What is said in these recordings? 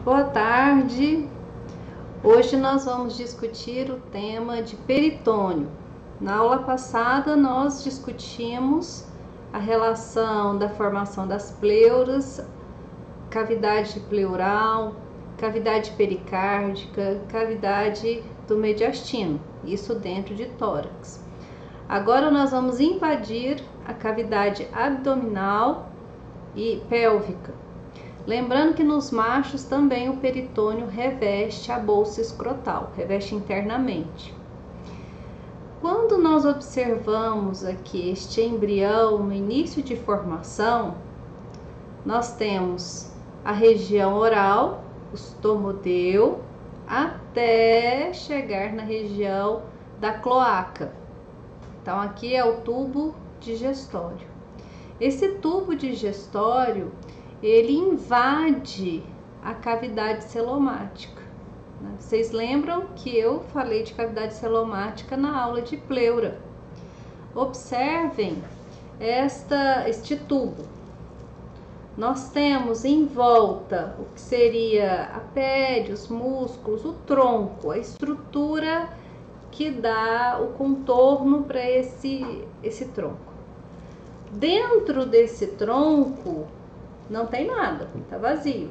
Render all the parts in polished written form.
Boa tarde. Hoje nós vamos discutir o tema de peritônio. Na aula passada nós discutimos a relação da formação das pleuras, cavidade pleural, cavidade pericárdica, cavidade do mediastino, isso dentro de tórax. Agora nós vamos invadir a cavidade abdominal e pélvica. Lembrando que nos machos também o peritônio reveste a bolsa escrotal, reveste internamente. Quando nós observamos aqui este embrião no início de formação, nós temos a região oral, o stomodeu, até chegar na região da cloaca. Então aqui é o tubo digestório. Esse tubo digestório, ele invade a cavidade celomática. Vocês lembram que eu falei de cavidade celomática na aula de pleura. Observem este tubo. Nós temos em volta o que seria a pele, os músculos, o tronco, a estrutura que dá o contorno para esse tronco. Dentro desse tronco não tem nada, está vazio.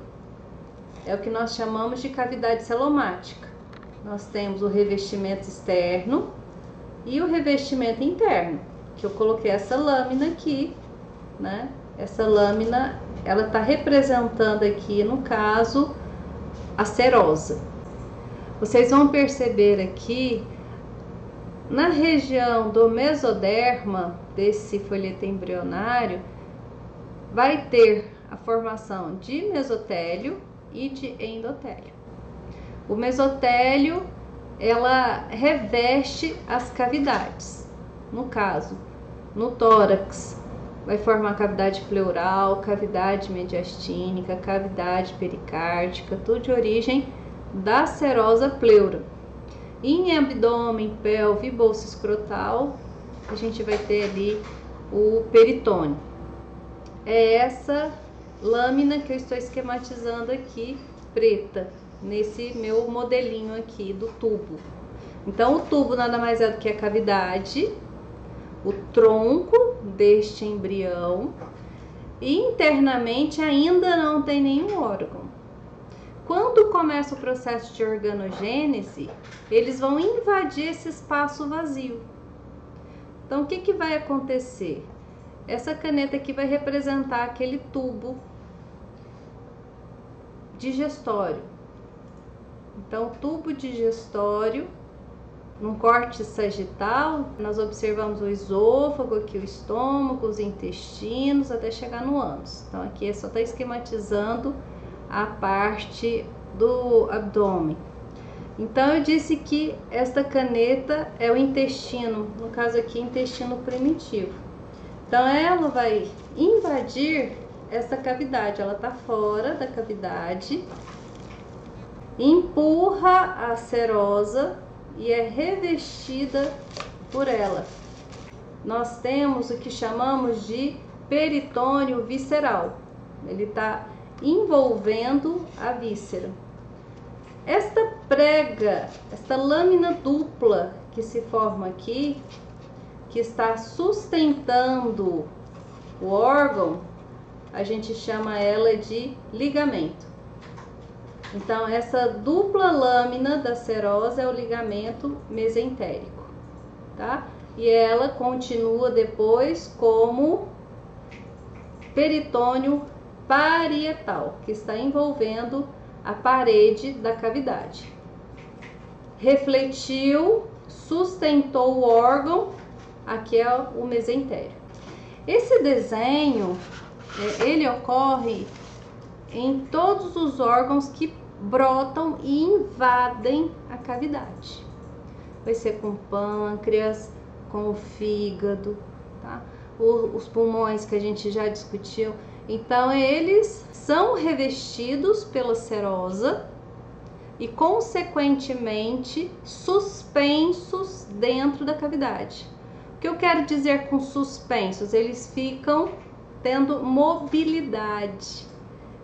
É o que nós chamamos de cavidade celomática. Nós temos o revestimento externo e o revestimento interno, que eu coloquei essa lâmina aqui, né? Essa lâmina, ela está representando aqui, no caso, a serosa. Vocês vão perceber aqui, na região do mesoderma, desse folheto embrionário, vai ter a formação de mesotélio e de endotélio. O mesotélio, ela reveste as cavidades. No caso, no tórax, vai formar cavidade pleural, cavidade mediastínica, cavidade pericárdica, tudo de origem da serosa pleura. Em abdômen, pelve e bolsa escrotal, a gente vai ter ali o peritônio. É essa lâmina que eu estou esquematizando aqui, preta, nesse meu modelinho aqui do tubo. Então, o tubo nada mais é do que a cavidade, o tronco deste embrião, e internamente ainda não tem nenhum órgão. Quando começa o processo de organogênese, eles vão invadir esse espaço vazio. Então, o que vai acontecer? Essa caneta aqui vai representar aquele tubo digestório. Então, tubo digestório, num corte sagital, nós observamos o esôfago, aqui o estômago, os intestinos, até chegar no ânus. Então, aqui só está esquematizando a parte do abdômen. Então, eu disse que esta caneta é o intestino, no caso aqui, intestino primitivo. Então, ela vai invadir essa cavidade, ela está fora da cavidade, empurra a serosa e é revestida por ela. Nós temos o que chamamos de peritônio visceral, ele está envolvendo a víscera. Esta prega, esta lâmina dupla que se forma aqui, que está sustentando o órgão, a gente chama ela de ligamento. Então, essa dupla lâmina da serosa é o ligamento mesentérico, tá? E ela continua depois como peritônio parietal, que está envolvendo a parede da cavidade. Refletiu, sustentou o órgão, aqui é o mesentério. Esse desenho, ele ocorre em todos os órgãos que brotam e invadem a cavidade. Vai ser com o pâncreas, com o fígado, tá? Os pulmões que a gente já discutiu. Então, eles são revestidos pela serosa e, consequentemente, suspensos dentro da cavidade. O que eu quero dizer com suspensos? Eles ficam tendo mobilidade,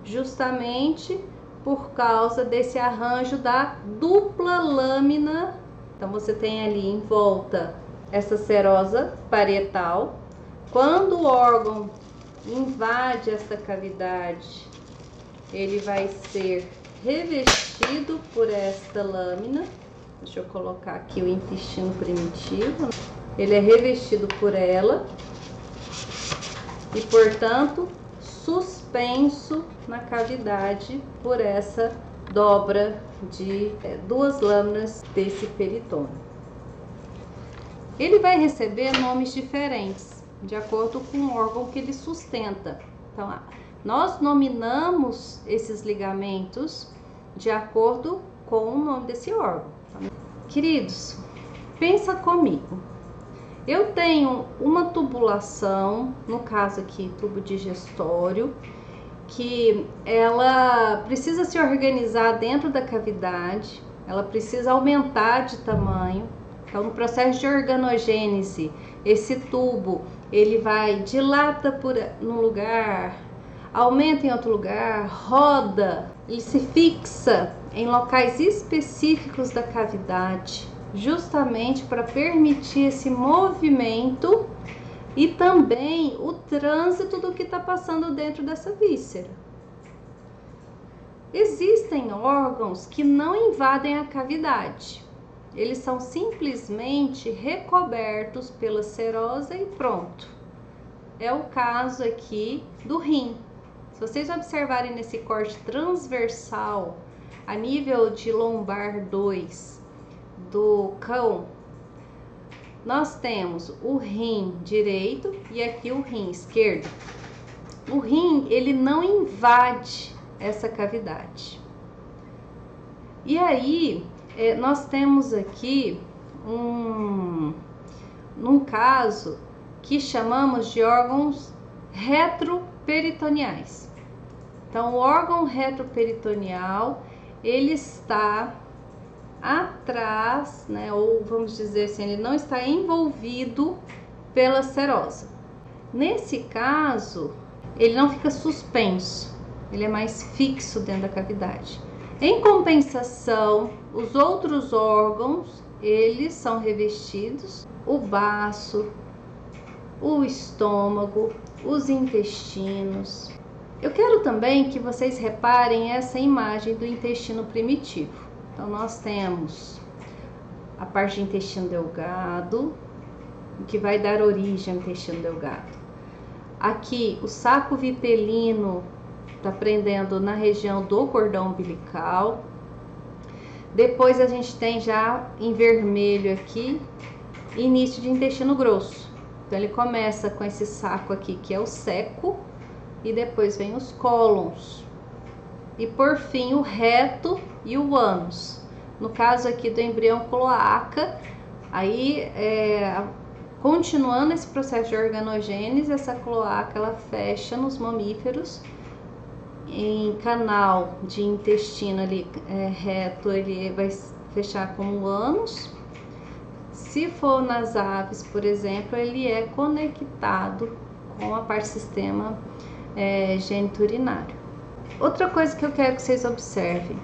justamente por causa desse arranjo da dupla lâmina. Então você tem ali em volta essa serosa parietal. Quando o órgão invade essa cavidade, ele vai ser revestido por esta lâmina. Deixa eu colocar aqui o intestino primitivo. Ele é revestido por ela e, portanto, suspenso na cavidade por essa dobra de duas lâminas desse peritônio. Ele vai receber nomes diferentes de acordo com o órgão que ele sustenta. Então, nós nominamos esses ligamentos de acordo com o nome desse órgão. Queridos, pensa comigo. Eu tenho uma tubulação, no caso aqui, tubo digestório, que ela precisa se organizar dentro da cavidade, ela precisa aumentar de tamanho. Então, no processo de organogênese, esse tubo, ele vai, dilata num lugar, aumenta em outro lugar, roda, ele se fixa em locais específicos da cavidade, justamente para permitir esse movimento e também o trânsito do que está passando dentro dessa víscera. Existem órgãos que não invadem a cavidade, eles são simplesmente recobertos pela serosa e pronto. É o caso aqui do rim. Se vocês observarem nesse corte transversal, a nível de lombar 2 do cão, nós temos o rim direito e aqui o rim esquerdo. O rim, ele não invade essa cavidade. E aí, nós temos aqui num caso que chamamos de órgãos retroperitoneais. Então, o órgão retroperitoneal, ele está atrás, né, ou vamos dizer assim, ele não está envolvido pela serosa. Nesse caso, ele não fica suspenso, ele é mais fixo dentro da cavidade. Em compensação, os outros órgãos, eles são revestidos, o baço, o estômago, os intestinos. Eu quero também que vocês reparem essa imagem do intestino primitivo. Então, nós temos a parte de intestino delgado, que vai dar origem ao intestino delgado. Aqui, o saco vitelino está prendendo na região do cordão umbilical. Depois, a gente tem já em vermelho aqui, início de intestino grosso. Então, ele começa com esse saco aqui, que é o seco, e depois vem os cólons. E por fim, o reto e o ânus. No caso aqui do embrião cloaca, aí continuando esse processo de organogênese, essa cloaca ela fecha nos mamíferos em canal de intestino ali reto, ele vai fechar como o ânus. Se for nas aves, por exemplo, ele é conectado com a parte sistema geniturinário. Outra coisa que eu quero que vocês observem,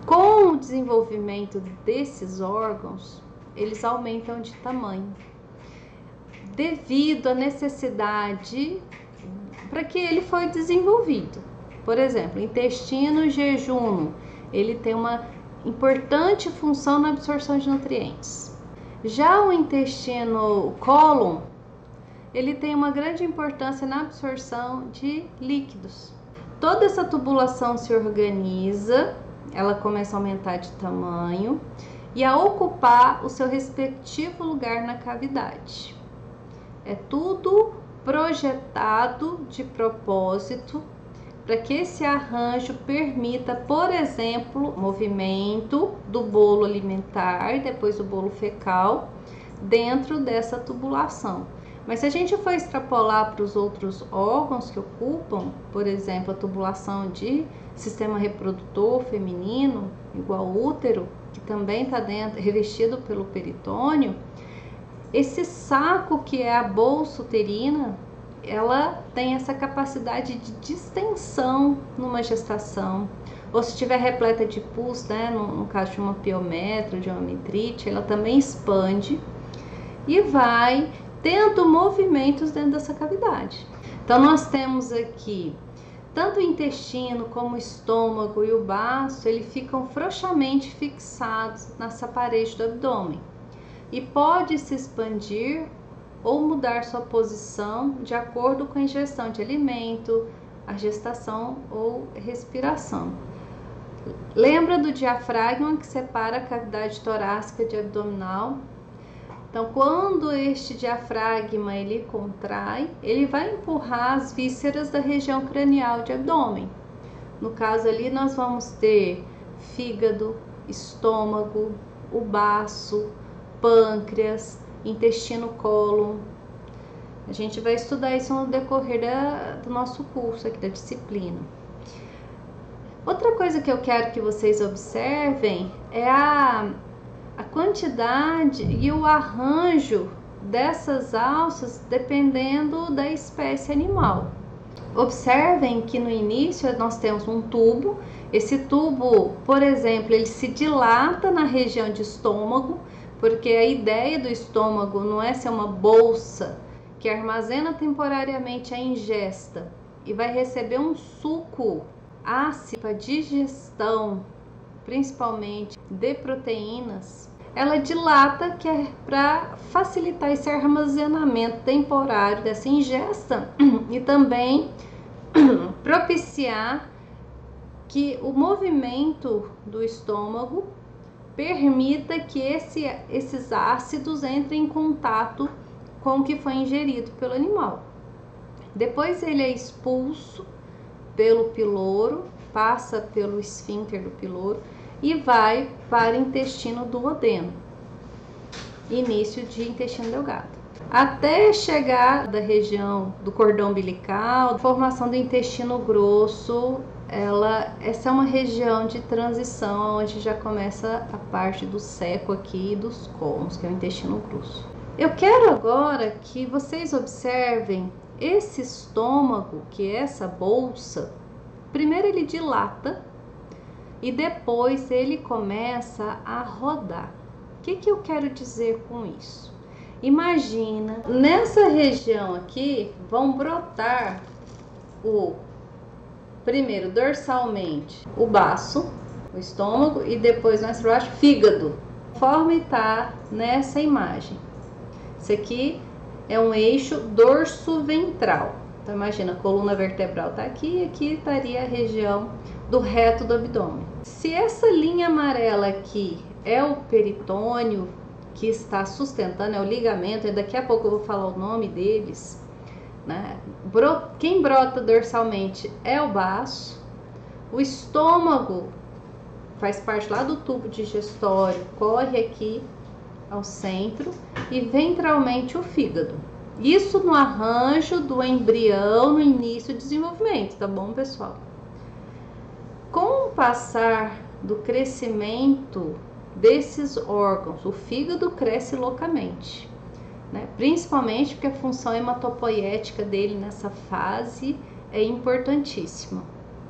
com o desenvolvimento desses órgãos, eles aumentam de tamanho, devido à necessidade para que ele foi desenvolvido. Por exemplo, o intestino jejuno, ele tem uma importante função na absorção de nutrientes. Já o intestino cólon, ele tem uma grande importância na absorção de líquidos. Toda essa tubulação se organiza, ela começa a aumentar de tamanho e a ocupar o seu respectivo lugar na cavidade. É tudo projetado de propósito para que esse arranjo permita, por exemplo, o movimento do bolo alimentar, depois do bolo fecal, dentro dessa tubulação. Mas se a gente for extrapolar para os outros órgãos que ocupam, por exemplo, a tubulação de sistema reprodutor feminino, igual o útero, que também está dentro, revestido pelo peritônio, esse saco que é a bolsa uterina, ela tem essa capacidade de distensão numa gestação. ou se estiver repleta de pus, né, no caso de uma piometra, de uma mitrite, ela também expande e vai tendo movimentos dentro dessa cavidade. Então nós temos aqui tanto o intestino como o estômago e o baço, eles ficam frouxamente fixados nessa parede do abdômen e pode se expandir ou mudar sua posição de acordo com a ingestão de alimento, a gestação ou respiração. Lembra do diafragma que separa a cavidade torácica de abdominal? Então, quando este diafragma ele contrai, ele vai empurrar as vísceras da região cranial de abdômen. No caso ali, nós vamos ter fígado, estômago, o baço, pâncreas, intestino cólon. A gente vai estudar isso no decorrer do nosso curso aqui, da disciplina. Outra coisa que eu quero que vocês observem é a quantidade e o arranjo dessas alças dependendo da espécie animal. Observem que no início nós temos um tubo. Esse tubo, por exemplo, ele se dilata na região de estômago, porque a ideia do estômago não é ser uma bolsa que armazena temporariamente a ingesta e vai receber um suco ácido para digestão, principalmente de proteínas. Ela dilata, que é para facilitar esse armazenamento temporário dessa ingesta e também propiciar que o movimento do estômago permita que esses ácidos entrem em contato com o que foi ingerido pelo animal. Depois ele é expulso pelo piloro, passa pelo esfíncter do piloro e vai para o intestino duodeno, início de intestino delgado, até chegar da região do cordão umbilical, formação do intestino grosso. Essa é uma região de transição onde já começa a parte do seco aqui e dos côlons, que é o intestino grosso. Eu quero agora que vocês observem esse estômago, que é essa bolsa. Primeiro ele dilata e depois ele começa a rodar. O que eu quero dizer com isso? Imagina, nessa região aqui vão brotar primeiro dorsalmente o baço, o estômago e depois mais para baixo fígado, conforme está nessa imagem. Isso aqui é um eixo dorso-ventral. Então imagina, a coluna vertebral está aqui e aqui estaria a região do reto do abdômen. Se essa linha amarela aqui é o peritônio que está sustentando, é o ligamento, e daqui a pouco eu vou falar o nome deles, né? Quem brota dorsalmente é o baço, o estômago faz parte lá do tubo digestório, corre aqui ao centro e ventralmente o fígado. Isso no arranjo do embrião no início do desenvolvimento, tá bom, pessoal? Com o passar do crescimento desses órgãos, o fígado cresce loucamente, né? Principalmente porque a função hematopoética dele nessa fase é importantíssima,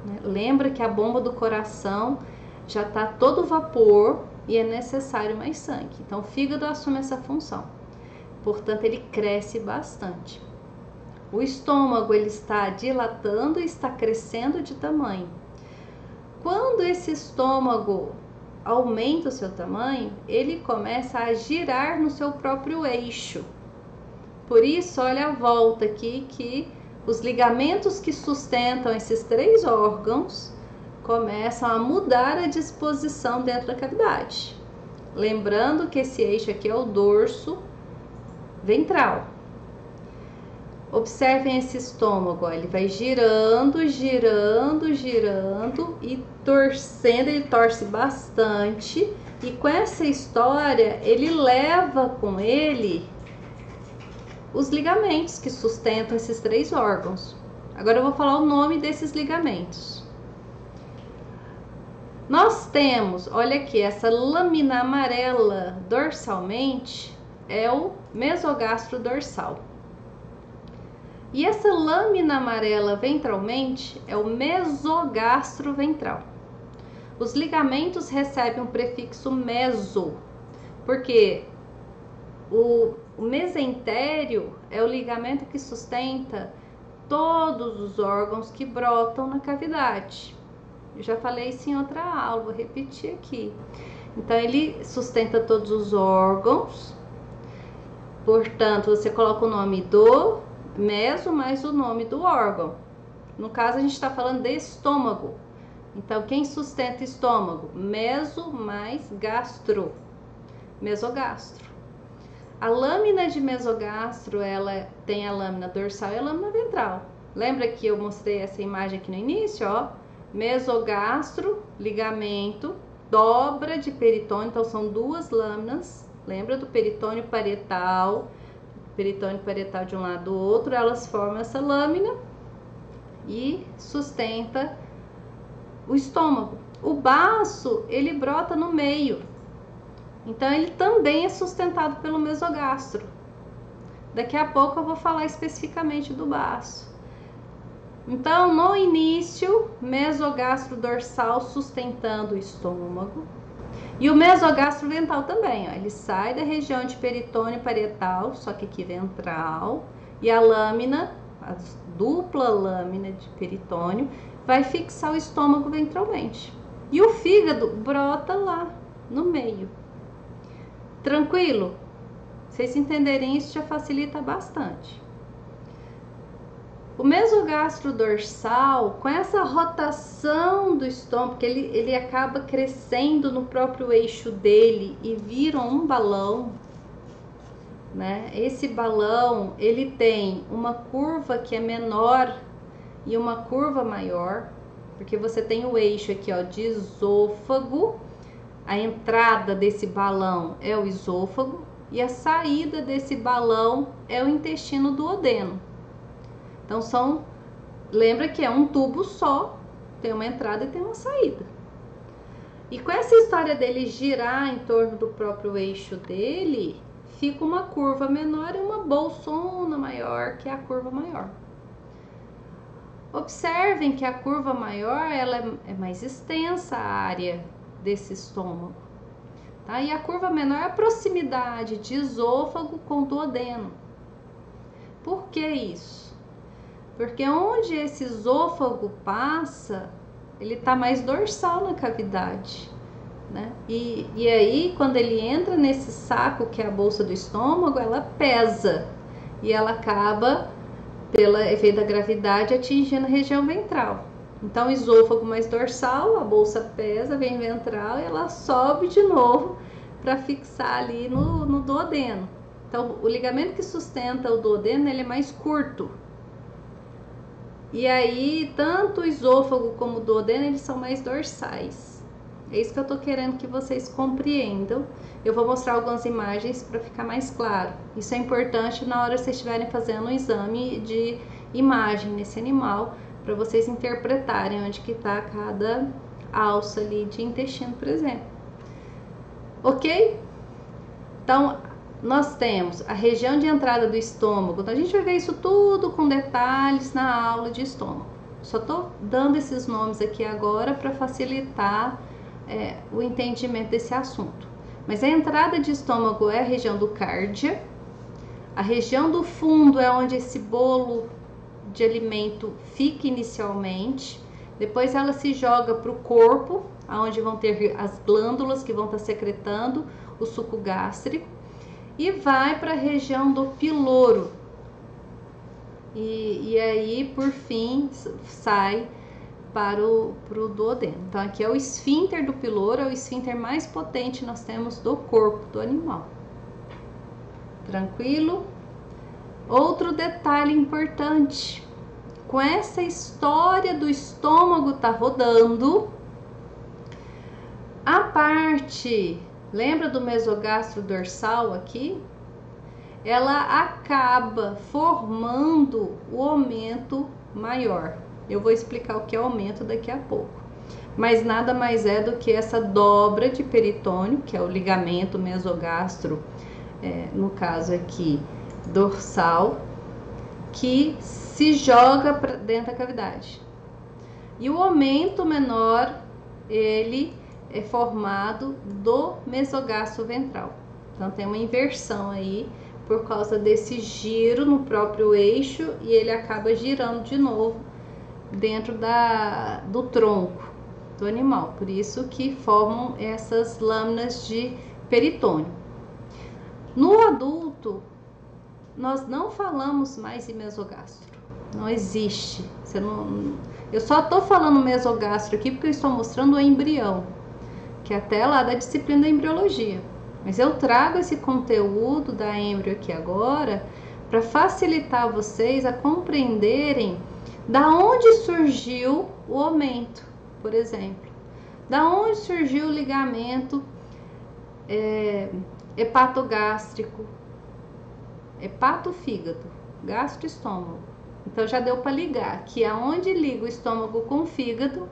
né? Lembra que a bomba do coração já está todo vapor e é necessário mais sangue. Então o fígado assume essa função. Portanto, ele cresce bastante. O estômago ele está dilatando e está crescendo de tamanho. Quando esse estômago aumenta o seu tamanho, ele começa a girar no seu próprio eixo. Por isso, olha a volta aqui que os ligamentos que sustentam esses três órgãos começam a mudar a disposição dentro da cavidade. Lembrando que esse eixo aqui é o dorso ventral. Observem esse estômago, ó, ele vai girando, girando, girando e torcendo, ele torce bastante. E com essa história, ele leva com ele os ligamentos que sustentam esses três órgãos. Agora eu vou falar o nome desses ligamentos. Nós temos, olha aqui, essa lâmina amarela dorsalmente é o mesogastro dorsal. E essa lâmina amarela ventralmente é o mesogastro ventral. Os ligamentos recebem um prefixo meso, porque o mesentério é o ligamento que sustenta todos os órgãos que brotam na cavidade. Eu já falei isso em outra aula, vou repetir aqui. Então, ele sustenta todos os órgãos, portanto, você coloca o nome do meso mais o nome do órgão. No caso, a gente está falando de estômago. Então, quem sustenta estômago? Meso mais gastro, mesogastro. A lâmina de mesogastro, ela tem a lâmina dorsal e a lâmina ventral. Lembra que eu mostrei essa imagem aqui no início, ó? Mesogastro, ligamento, dobra de peritônio, então são duas lâminas. Lembra do peritônio parietal? Peritônio parietal de um lado do outro, elas formam essa lâmina e sustenta o estômago. O baço, ele brota no meio. Então, ele também é sustentado pelo mesogastro. Daqui a pouco eu vou falar especificamente do baço. Então, no início, mesogastro dorsal sustentando o estômago. E o mesogastro ventral também, ó. Ele sai da região de peritônio parietal, só que aqui ventral. E a lâmina, a dupla lâmina de peritônio, vai fixar o estômago ventralmente. E o fígado brota lá, no meio. Tranquilo? Vocês entenderem isso já facilita bastante. O mesogastro dorsal, com essa rotação do estômago, que ele acaba crescendo no próprio eixo dele e vira um balão, né? Esse balão, ele tem uma curva que é menor e uma curva maior, porque você tem o eixo aqui, ó, de esôfago. A entrada desse balão é o esôfago e a saída desse balão é o intestino duodeno. Então, lembra que é um tubo só, tem uma entrada e tem uma saída. E com essa história dele girar em torno do próprio eixo dele, fica uma curva menor e uma bolsona maior, que é a curva maior. Observem que a curva maior, ela é mais extensa, a área desse estômago, tá? E a curva menor é a proximidade de esôfago com duodeno. Por que isso? Porque onde esse esôfago passa, ele está mais dorsal na cavidade, né? E aí, quando ele entra nesse saco que é a bolsa do estômago, ela pesa e ela acaba, pelo efeito da gravidade, atingindo a região ventral. Então, esôfago mais dorsal, a bolsa pesa, vem ventral e ela sobe de novo para fixar ali no duodeno. Então, o ligamento que sustenta o duodeno, ele é mais curto. E aí, tanto o esôfago como o duodeno, eles são mais dorsais. É isso que eu tô querendo que vocês compreendam. Eu vou mostrar algumas imagens para ficar mais claro. Isso é importante na hora que vocês estiverem fazendo um exame de imagem nesse animal, para vocês interpretarem onde que está cada alça ali de intestino, por exemplo. Ok? Então, nós temos a região de entrada do estômago. Então, a gente vai ver isso tudo com detalhes na aula de estômago. Só estou dando esses nomes aqui agora para facilitar o entendimento desse assunto. Mas a entrada de estômago é a região do cárdia. A região do fundo é onde esse bolo de alimento fica inicialmente. Depois ela se joga para o corpo, onde vão ter as glândulas que vão estar secretando o suco gástrico. E vai para a região do piloro. E aí, por fim, sai para o duodeno. Então, aqui é o esfíncter do piloro, é o esfíncter mais potente que nós temos do corpo do animal. Tranquilo? Outro detalhe importante. Com essa história do estômago tá rodando, a parte, lembra do mesogastro dorsal aqui? Ela acaba formando o aumento maior. Eu vou explicar o que é aumento daqui a pouco. Mas nada mais é do que essa dobra de peritônio, que é o ligamento mesogastro, no caso aqui, dorsal, que se joga para dentro da cavidade. E o aumento menor ele é formado do mesogastro ventral. Então tem uma inversão aí por causa desse giro no próprio eixo e ele acaba girando de novo dentro do tronco do animal. Por isso que formam essas lâminas de peritônio. No adulto, nós não falamos mais em mesogastro. Não existe. Eu só estou falando mesogastro aqui porque eu estou mostrando o embrião, que é até lá da disciplina da embriologia. Mas eu trago esse conteúdo da êmbrio aqui agora para facilitar vocês a compreenderem da onde surgiu o omento, por exemplo. Da onde surgiu o ligamento hepatogástrico, hepatofígado, gastroestômago. Então já deu para ligar que aonde liga o estômago com o fígado,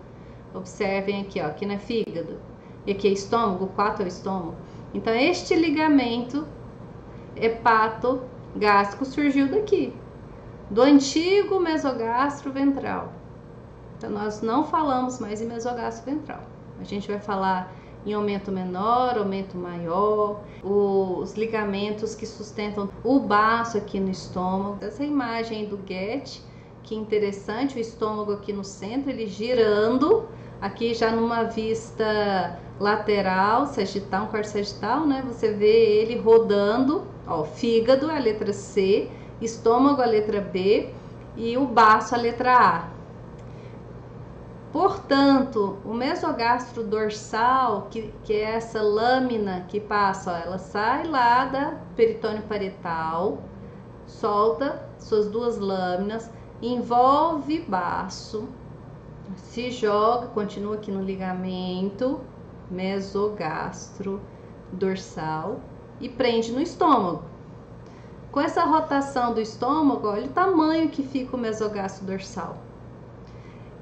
observem aqui, ó, aqui não é fígado, e aqui é estômago, 4 é o estômago. Então este ligamento hepatogástrico surgiu daqui, do antigo mesogastro ventral. Então nós não falamos mais em mesogastro ventral. A gente vai falar em aumento menor, aumento maior, os ligamentos que sustentam o baço aqui no estômago. Essa imagem do Goethe, que interessante, o estômago aqui no centro, ele girando, aqui já numa vista lateral, sagital, um corte sagital, né? Você vê ele rodando, ó, fígado, a letra C, estômago, a letra B e o baço, a letra A. Portanto, o mesogastro dorsal, que é essa lâmina que passa, ó, ela sai lá da peritônio parietal, solta suas duas lâminas, envolve baço, se joga, continua aqui no ligamento mesogastro dorsal e prende no estômago. Com essa rotação do estômago, olha o tamanho que fica o mesogastro dorsal.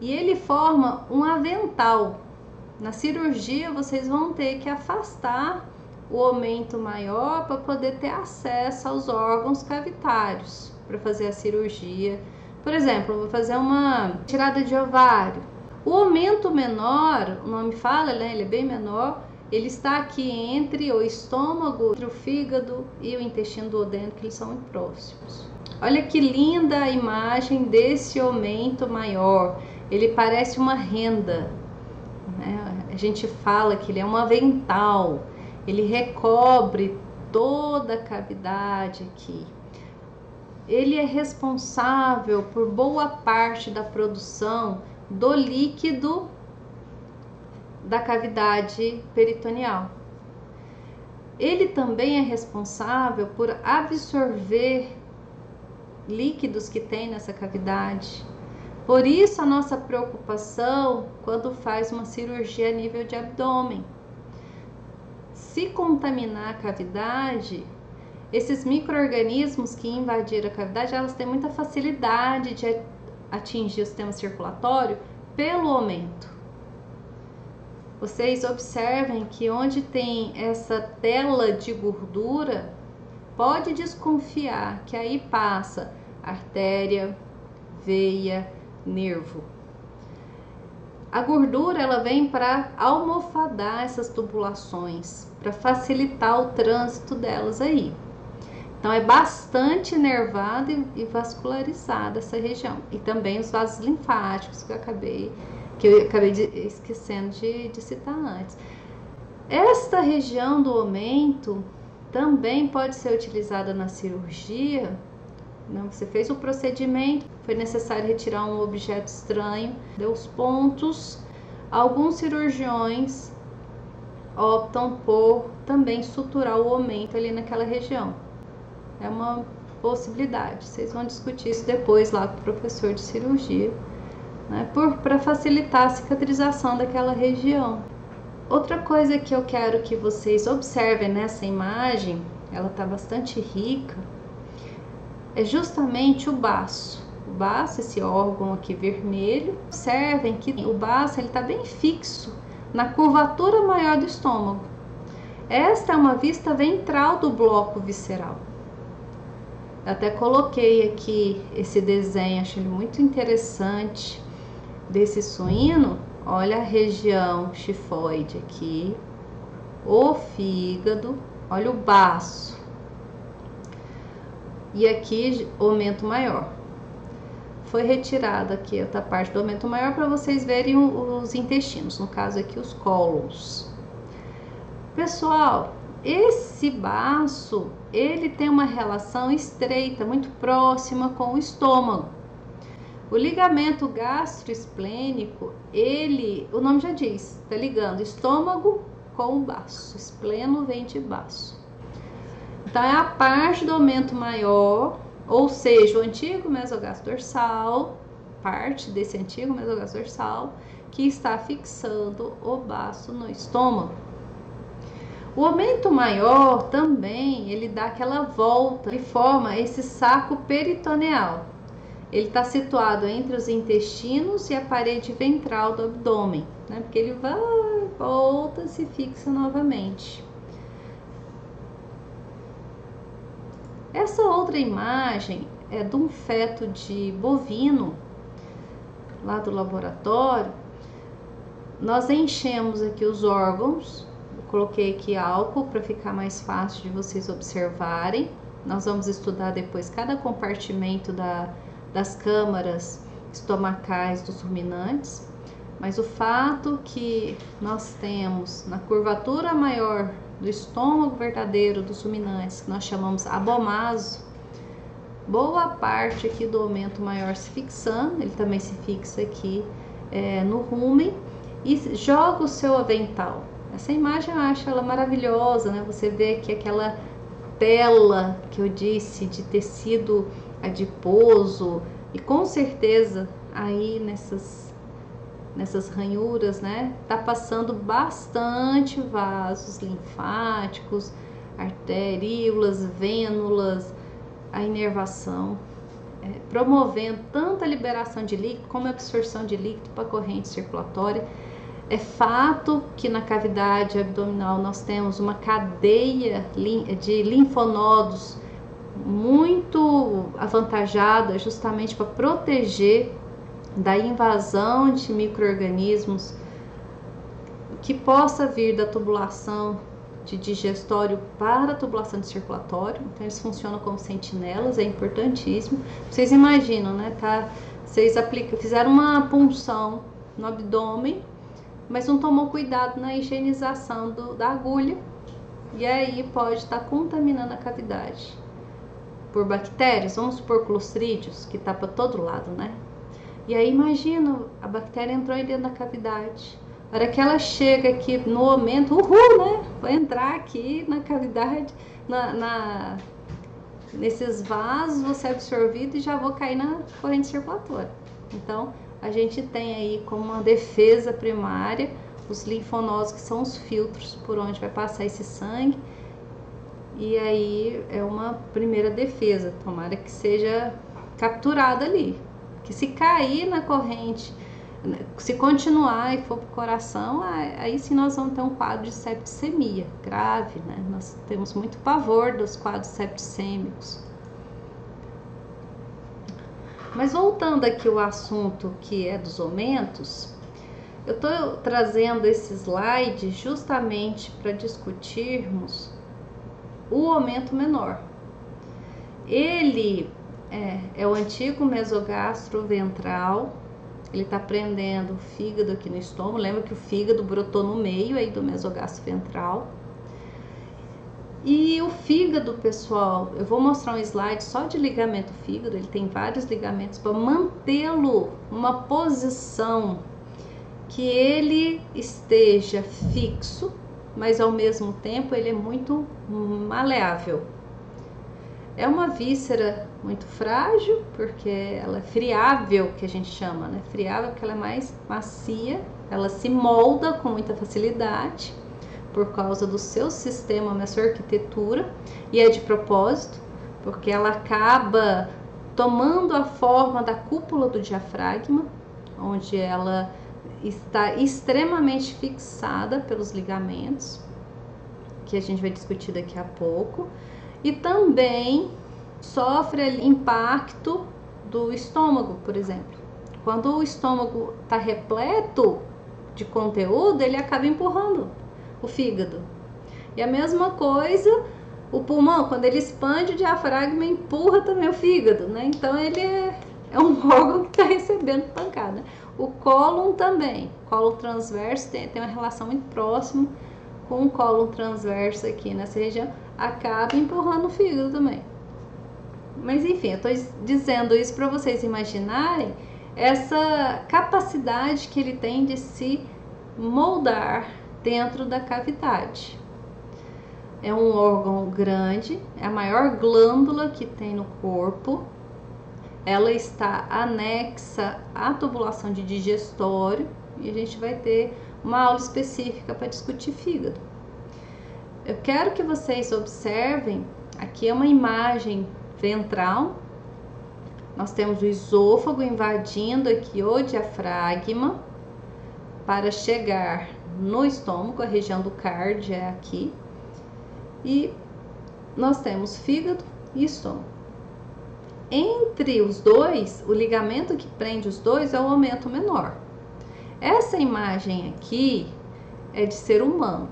E ele forma um avental. Na cirurgia, vocês vão ter que afastar o aumento maior para poder ter acesso aos órgãos cavitários para fazer a cirurgia. Por exemplo, eu vou fazer uma tirada de ovário. O aumento menor, o nome fala, né? Ele é bem menor. Ele está aqui entre o estômago, entre o fígado e o intestino duodeno, que eles são muito próximos. Olha que linda a imagem desse aumento maior. Ele parece uma renda, né? A gente fala que ele é um avental, ele recobre toda a cavidade aqui. Ele é responsável por boa parte da produção do líquido da cavidade peritoneal. Ele também é responsável por absorver líquidos que tem nessa cavidade. Por isso a nossa preocupação quando faz uma cirurgia a nível de abdômen. Se contaminar a cavidade, esses micro-organismos que invadiram a cavidade, elas têm muita facilidade de atingir o sistema circulatório pelo aumento. Vocês observem que onde tem essa tela de gordura, pode desconfiar que aí passa artéria, veia, nervo. A gordura ela vem para almofadar essas tubulações, para facilitar o trânsito delas aí. Então é bastante inervada e vascularizada essa região. E também os vasos linfáticos que eu acabei esquecendo de citar antes. Esta região do aumento também pode ser utilizada na cirurgia. Você fez o procedimento, foi necessário retirar um objeto estranho, deu os pontos. Alguns cirurgiões optam por também suturar o aumento ali naquela região. É uma possibilidade. Vocês vão discutir isso depois lá com o professor de cirurgia, né, para facilitar a cicatrização daquela região. Outra coisa que eu quero que vocês observem nessa imagem, ela está bastante rica, é justamente o baço. O baço, esse órgão aqui vermelho. Observem que o baço está bem fixo na curvatura maior do estômago. Esta é uma vista ventral do bloco visceral. Eu até coloquei aqui esse desenho, achei ele muito interessante, desse suíno, Olha a região tifoide aqui, o fígado, olha o baço. E aqui o aumento maior. Foi retirada aqui outra parte do aumento maior para vocês verem os intestinos, no caso aqui os cólons. Pessoal, esse baço, ele tem uma relação estreita, muito próxima com o estômago. O ligamento gastroesplênico, o nome já diz, tá ligando estômago com o baço. Espleno vem de baço. Então, é a parte do aumento maior, ou seja, o antigo mesogasto dorsal, parte desse antigo mesogasto dorsal, que está fixando o baço no estômago. O aumento maior também, ele dá aquela volta, ele forma esse saco peritoneal. Ele está situado entre os intestinos e a parede ventral do abdômen, né? Porque ele vai, volta, se fixa novamente. Essa outra imagem é de um feto de bovino, lá do laboratório. Nós enchemos aqui os órgãos, eu coloquei aqui álcool para ficar mais fácil de vocês observarem. Nós vamos estudar depois cada compartimento das câmaras estomacais dos ruminantes, mas o fato que nós temos na curvatura maior do estômago verdadeiro dos ruminantes, que nós chamamos abomaso, boa parte aqui do aumento maior se fixando, ele também se fixa aqui no rumen e joga o seu avental. Essa imagem eu acho ela maravilhosa, né? Você vê aqui aquela tela que eu disse de tecido adiposo e com certeza aí nessas ranhuras, né, tá passando bastante vasos linfáticos, arteríolas, vênulas, a inervação, promovendo tanto a liberação de líquido como a absorção de líquido para a corrente circulatória. É fato que na cavidade abdominal nós temos uma cadeia de linfonodos muito avantajada justamente para proteger da invasão de micro-organismos que possa vir da tubulação de digestório para a tubulação de circulatório. Então eles funcionam como sentinelas, é importantíssimo. Vocês imaginam, né? Vocês fizeram uma punção no abdômen, mas não tomou cuidado na higienização da agulha, e aí pode estar contaminando a cavidade por bactérias, vamos supor clostrídeos, que tá para todo lado, né? E aí imagina, a bactéria entrou aí dentro da cavidade. A hora que ela chega aqui no aumento, né? Vai entrar aqui na cavidade, nesses vasos, vou ser absorvido e já vou cair na corrente circulatória. Então, a gente tem aí como uma defesa primária os linfonodos, que são os filtros por onde vai passar esse sangue. E aí é uma primeira defesa, tomara que seja capturada ali. Que se cair na corrente, se continuar e for para o coração, aí sim nós vamos ter um quadro de septicemia grave, né? Nós temos muito pavor dos quadros septicêmicos. Mas voltando aqui ao assunto que é dos aumentos, eu estou trazendo esse slide justamente para discutirmos o aumento menor. Ele é o antigo mesogastro ventral, ele está prendendo o fígado aqui no estômago. Lembra que o fígado brotou no meio aí do mesogastro ventral. E o fígado, pessoal, eu vou mostrar um slide só de ligamento fígado, ele tem vários ligamentos para mantê-lo numa posição que ele esteja fixo, mas ao mesmo tempo ele é muito maleável. É uma víscera muito frágil, porque ela é friável, que a gente chama, né? Friável porque ela é mais macia, ela se molda com muita facilidade por causa do seu sistema, da sua arquitetura, e é de propósito, porque ela acaba tomando a forma da cúpula do diafragma, onde ela está extremamente fixada pelos ligamentos, que a gente vai discutir daqui a pouco, e também sofre impacto do estômago, por exemplo. Quando o estômago está repleto, de conteúdo, ele acaba empurrando o fígado. E a mesma coisa, o pulmão, quando ele expande, o diafragma empurra também o fígado, né? Então ele é um órgão que está recebendo pancada. O cólon também, cólon transverso tem uma relação muito próxima com o cólon transverso aqui nessa região, acaba empurrando o fígado também. Mas enfim, eu estou dizendo isso para vocês imaginarem essa capacidade que ele tem de se moldar dentro da cavidade. É um órgão grande, é a maior glândula que tem no corpo. Ela está anexa à tubulação de digestório e a gente vai ter uma aula específica para discutir fígado. Eu quero que vocês observem, aqui é uma imagem ventral. Nós temos o esôfago invadindo aqui o diafragma para chegar no estômago, a região do cardio é aqui. E nós temos fígado e estômago. Entre os dois, o ligamento que prende os dois é o aumento menor. Essa imagem aqui é de ser humano.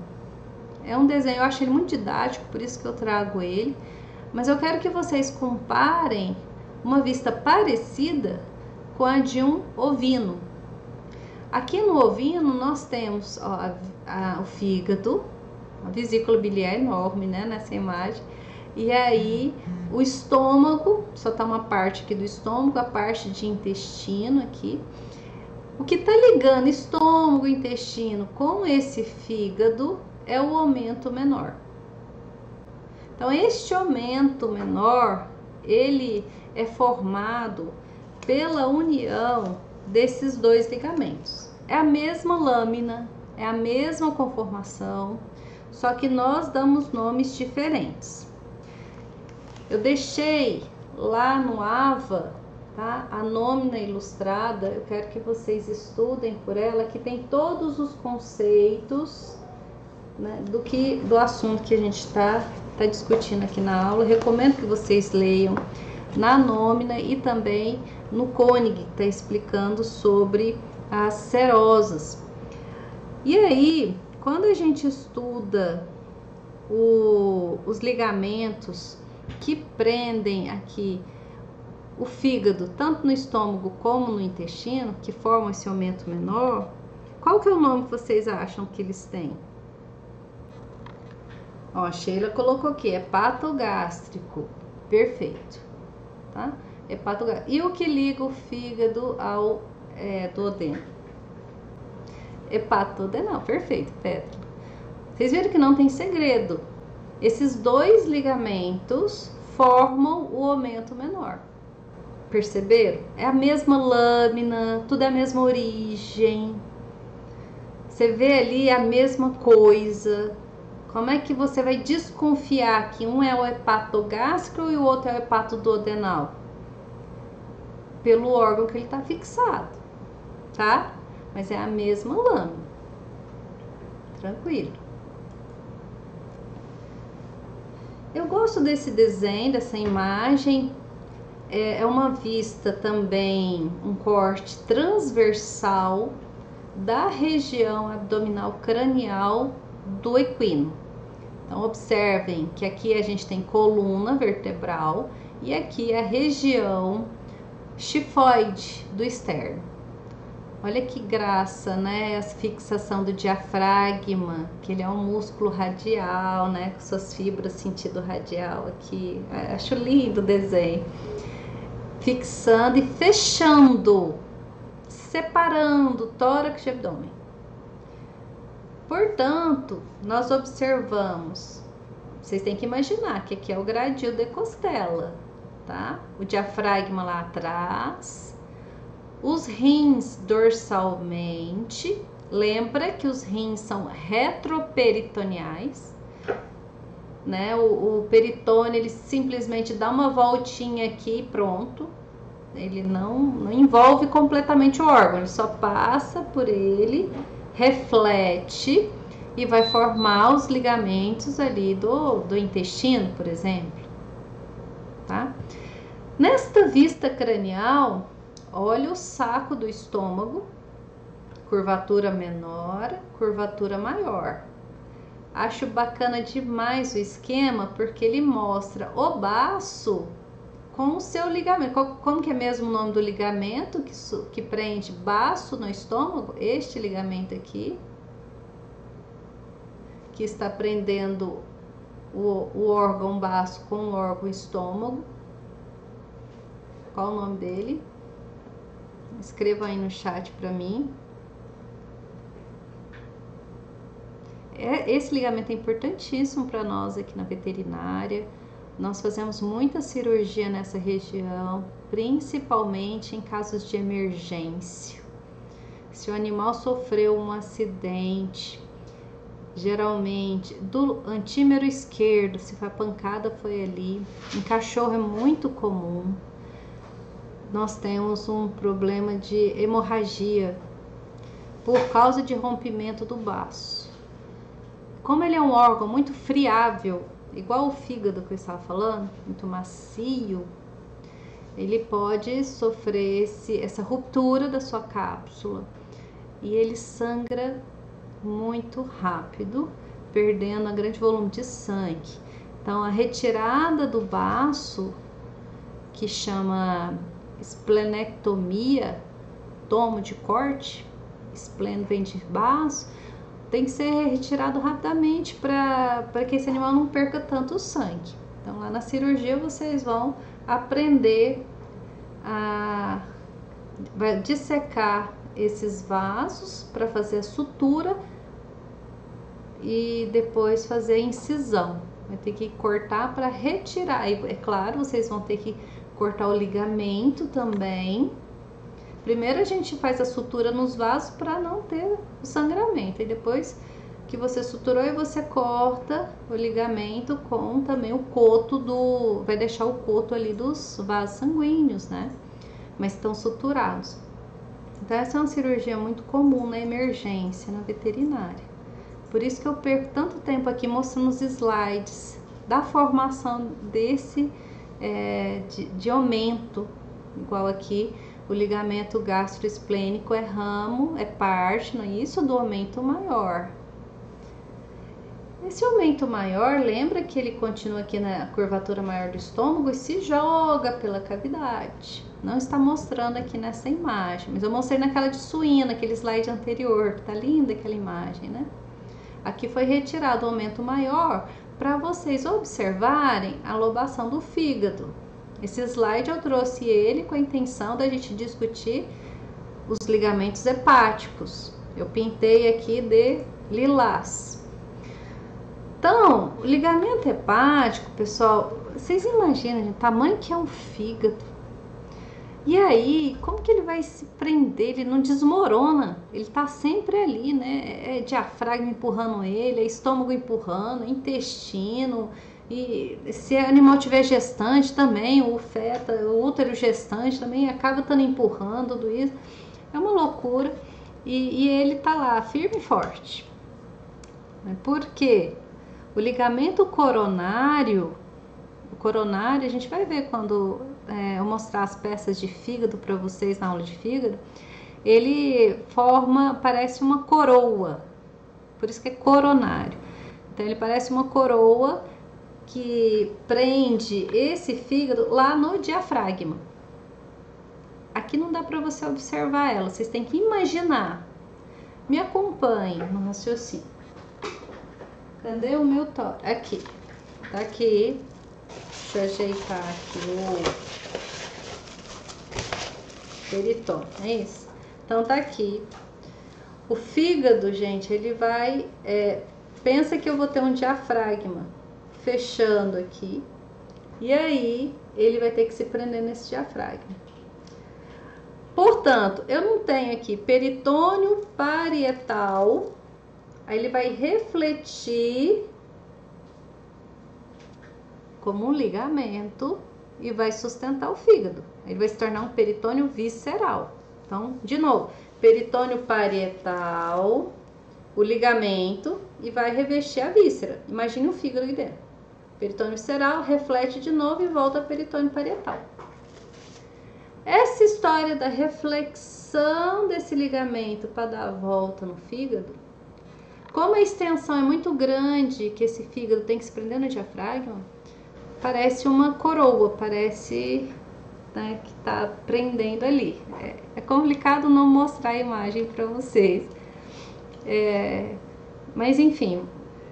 É um desenho, eu acho ele muito didático, por isso que eu trago ele. Mas eu quero que vocês comparem uma vista parecida com a de um ovino. Aqui no ovino nós temos o fígado, a vesícula biliar enorme, né, nessa imagem. E aí o estômago, só tá uma parte aqui do estômago, a parte de intestino aqui. O que tá ligando estômago e intestino com esse fígado é o aumento menor. Então este aumento menor, ele é formado pela união desses dois ligamentos. É a mesma lâmina, é a mesma conformação, só que nós damos nomes diferentes. Eu deixei lá no AVA, tá, a nómina ilustrada, eu quero que vocês estudem por ela, que tem todos os conceitos, né, do assunto que a gente está discutindo aqui na aula. Eu recomendo que vocês leiam na nómina e também no Koenig, que está explicando sobre as serosas. E aí, quando a gente estuda os ligamentos que prendem aqui o fígado, tanto no estômago como no intestino, que formam esse aumento menor, qual que é o nome que vocês acham que eles têm? Ó, a Sheila colocou aqui, hepatogástrico. Perfeito, tá? Hepatogástrico. E o que liga o fígado ao duodeno? Hepatodenal, perfeito, Petra. Vocês viram que não tem segredo. Esses dois ligamentos formam o aumento menor. Perceberam? É a mesma lâmina, tudo é a mesma origem. Você vê ali a mesma coisa. Como é que você vai desconfiar que um é o hepatogástrico e o outro é o hepatoduodenal? Pelo órgão que ele está fixado, tá? Mas é a mesma lâmina. Tranquilo. Eu gosto desse desenho, dessa imagem. É uma vista também, um corte transversal da região abdominal cranial do equino. Então, observem que aqui a gente tem coluna vertebral e aqui a região xifoide do externo. Olha que graça, né? A fixação do diafragma, que ele é um músculo radial, né? Com suas fibras sentido radial aqui. Acho lindo o desenho. Fixando e fechando, separando tórax e abdômen. Portanto, nós observamos, vocês têm que imaginar que aqui é o gradil de costela, tá? O diafragma lá atrás, os rins dorsalmente. Lembra que os rins são retroperitoneais, né? O peritônio, ele simplesmente dá uma voltinha aqui e pronto. Ele não envolve completamente o órgão, ele só passa por ele, reflete e vai formar os ligamentos ali do intestino, por exemplo, tá? Nesta vista cranial, olha o saco do estômago curvatura menor, curvatura maior. Acho bacana demais o esquema porque ele mostra o baço com o seu ligamento. Como que é mesmo o nome do ligamento que prende baço no estômago? Este ligamento aqui, que está prendendo o órgão baço com o órgão estômago. Qual o nome dele? Escreva aí no chat para mim. Esse ligamento é importantíssimo para nós aqui na veterinária. Nós fazemos muita cirurgia nessa região, principalmente em casos de emergência. Se o animal sofreu um acidente, geralmente do antímero esquerdo, se a pancada foi ali, em cachorro é muito comum. Nós temos um problema de hemorragia por causa de rompimento do baço. Como ele é um órgão muito friável, igual o fígado que eu estava falando, muito macio, ele pode sofrer essa ruptura da sua cápsula e ele sangra muito rápido, perdendo um grande volume de sangue. Então, a retirada do baço, que chama esplenectomia, tomo de corte, espleno vem de baço, tem que ser retirado rapidamente para que esse animal não perca tanto sangue. Então, lá na cirurgia vocês vão aprender a dissecar esses vasos para fazer a sutura e depois fazer a incisão. Vai ter que cortar para retirar. E, é claro, vocês vão ter que cortar o ligamento também. Primeiro a gente faz a sutura nos vasos para não ter o sangramento. E depois que você suturou, aí você corta o ligamento com também o coto vai deixar o coto ali dos vasos sanguíneos, né? Mas estão suturados. Então essa é uma cirurgia muito comum na emergência, na veterinária. Por isso que eu perco tanto tempo aqui mostrando os slides da formação desse de aumento, igual aqui. O ligamento gastroesplênico é ramo, é parte, não é isso, do aumento maior. Esse aumento maior, lembra que ele continua aqui na curvatura maior do estômago e se joga pela cavidade. Não está mostrando aqui nessa imagem, mas eu mostrei naquela de suína, aquele slide anterior, tá linda aquela imagem, né? Aqui foi retirado o aumento maior para vocês observarem a lobação do fígado. Esse slide eu trouxe ele com a intenção da gente discutir os ligamentos hepáticos. Eu pintei aqui de lilás. Então, o ligamento hepático, pessoal, vocês imaginam o tamanho que é um fígado? E aí, como que ele vai se prender? Ele não desmorona, ele tá sempre ali, né? É diafragma empurrando ele, é estômago empurrando, intestino. E se o animal tiver gestante também, o útero gestante também acaba estando empurrando tudo isso. É uma loucura. E ele tá lá, firme e forte. Por quê? O ligamento coronário, a gente vai ver quando eu mostrar as peças de fígado para vocês na aula de fígado, ele parece uma coroa, por isso que é coronário. Então ele parece uma coroa que prende esse fígado lá no diafragma. Aqui não dá para você observar ela, vocês têm que imaginar. Me acompanhe no raciocínio. Cadê o meu tórax? Aqui. Tá aqui. Deixa eu ajeitar aqui o peritônio, é isso? Então tá aqui. O fígado, gente, ele vai... pensa que eu vou ter um diafragma fechando aqui. E aí, ele vai ter que se prender nesse diafragma. Portanto, eu não tenho aqui peritônio parietal. Aí ele vai refletir como um ligamento e vai sustentar o fígado. Ele vai se tornar um peritônio visceral. Então, de novo, peritônio parietal, o ligamento e vai revestir a víscera. Imagine o fígado aqui dentro. Peritônio visceral, reflete de novo e volta ao peritônio parietal. Essa história da reflexão desse ligamento para dar a volta no fígado, como a extensão é muito grande, que esse fígado tem que se prender no diafragma, parece uma coroa, parece, né, que tá prendendo ali. É complicado não mostrar a imagem para vocês. Mas enfim,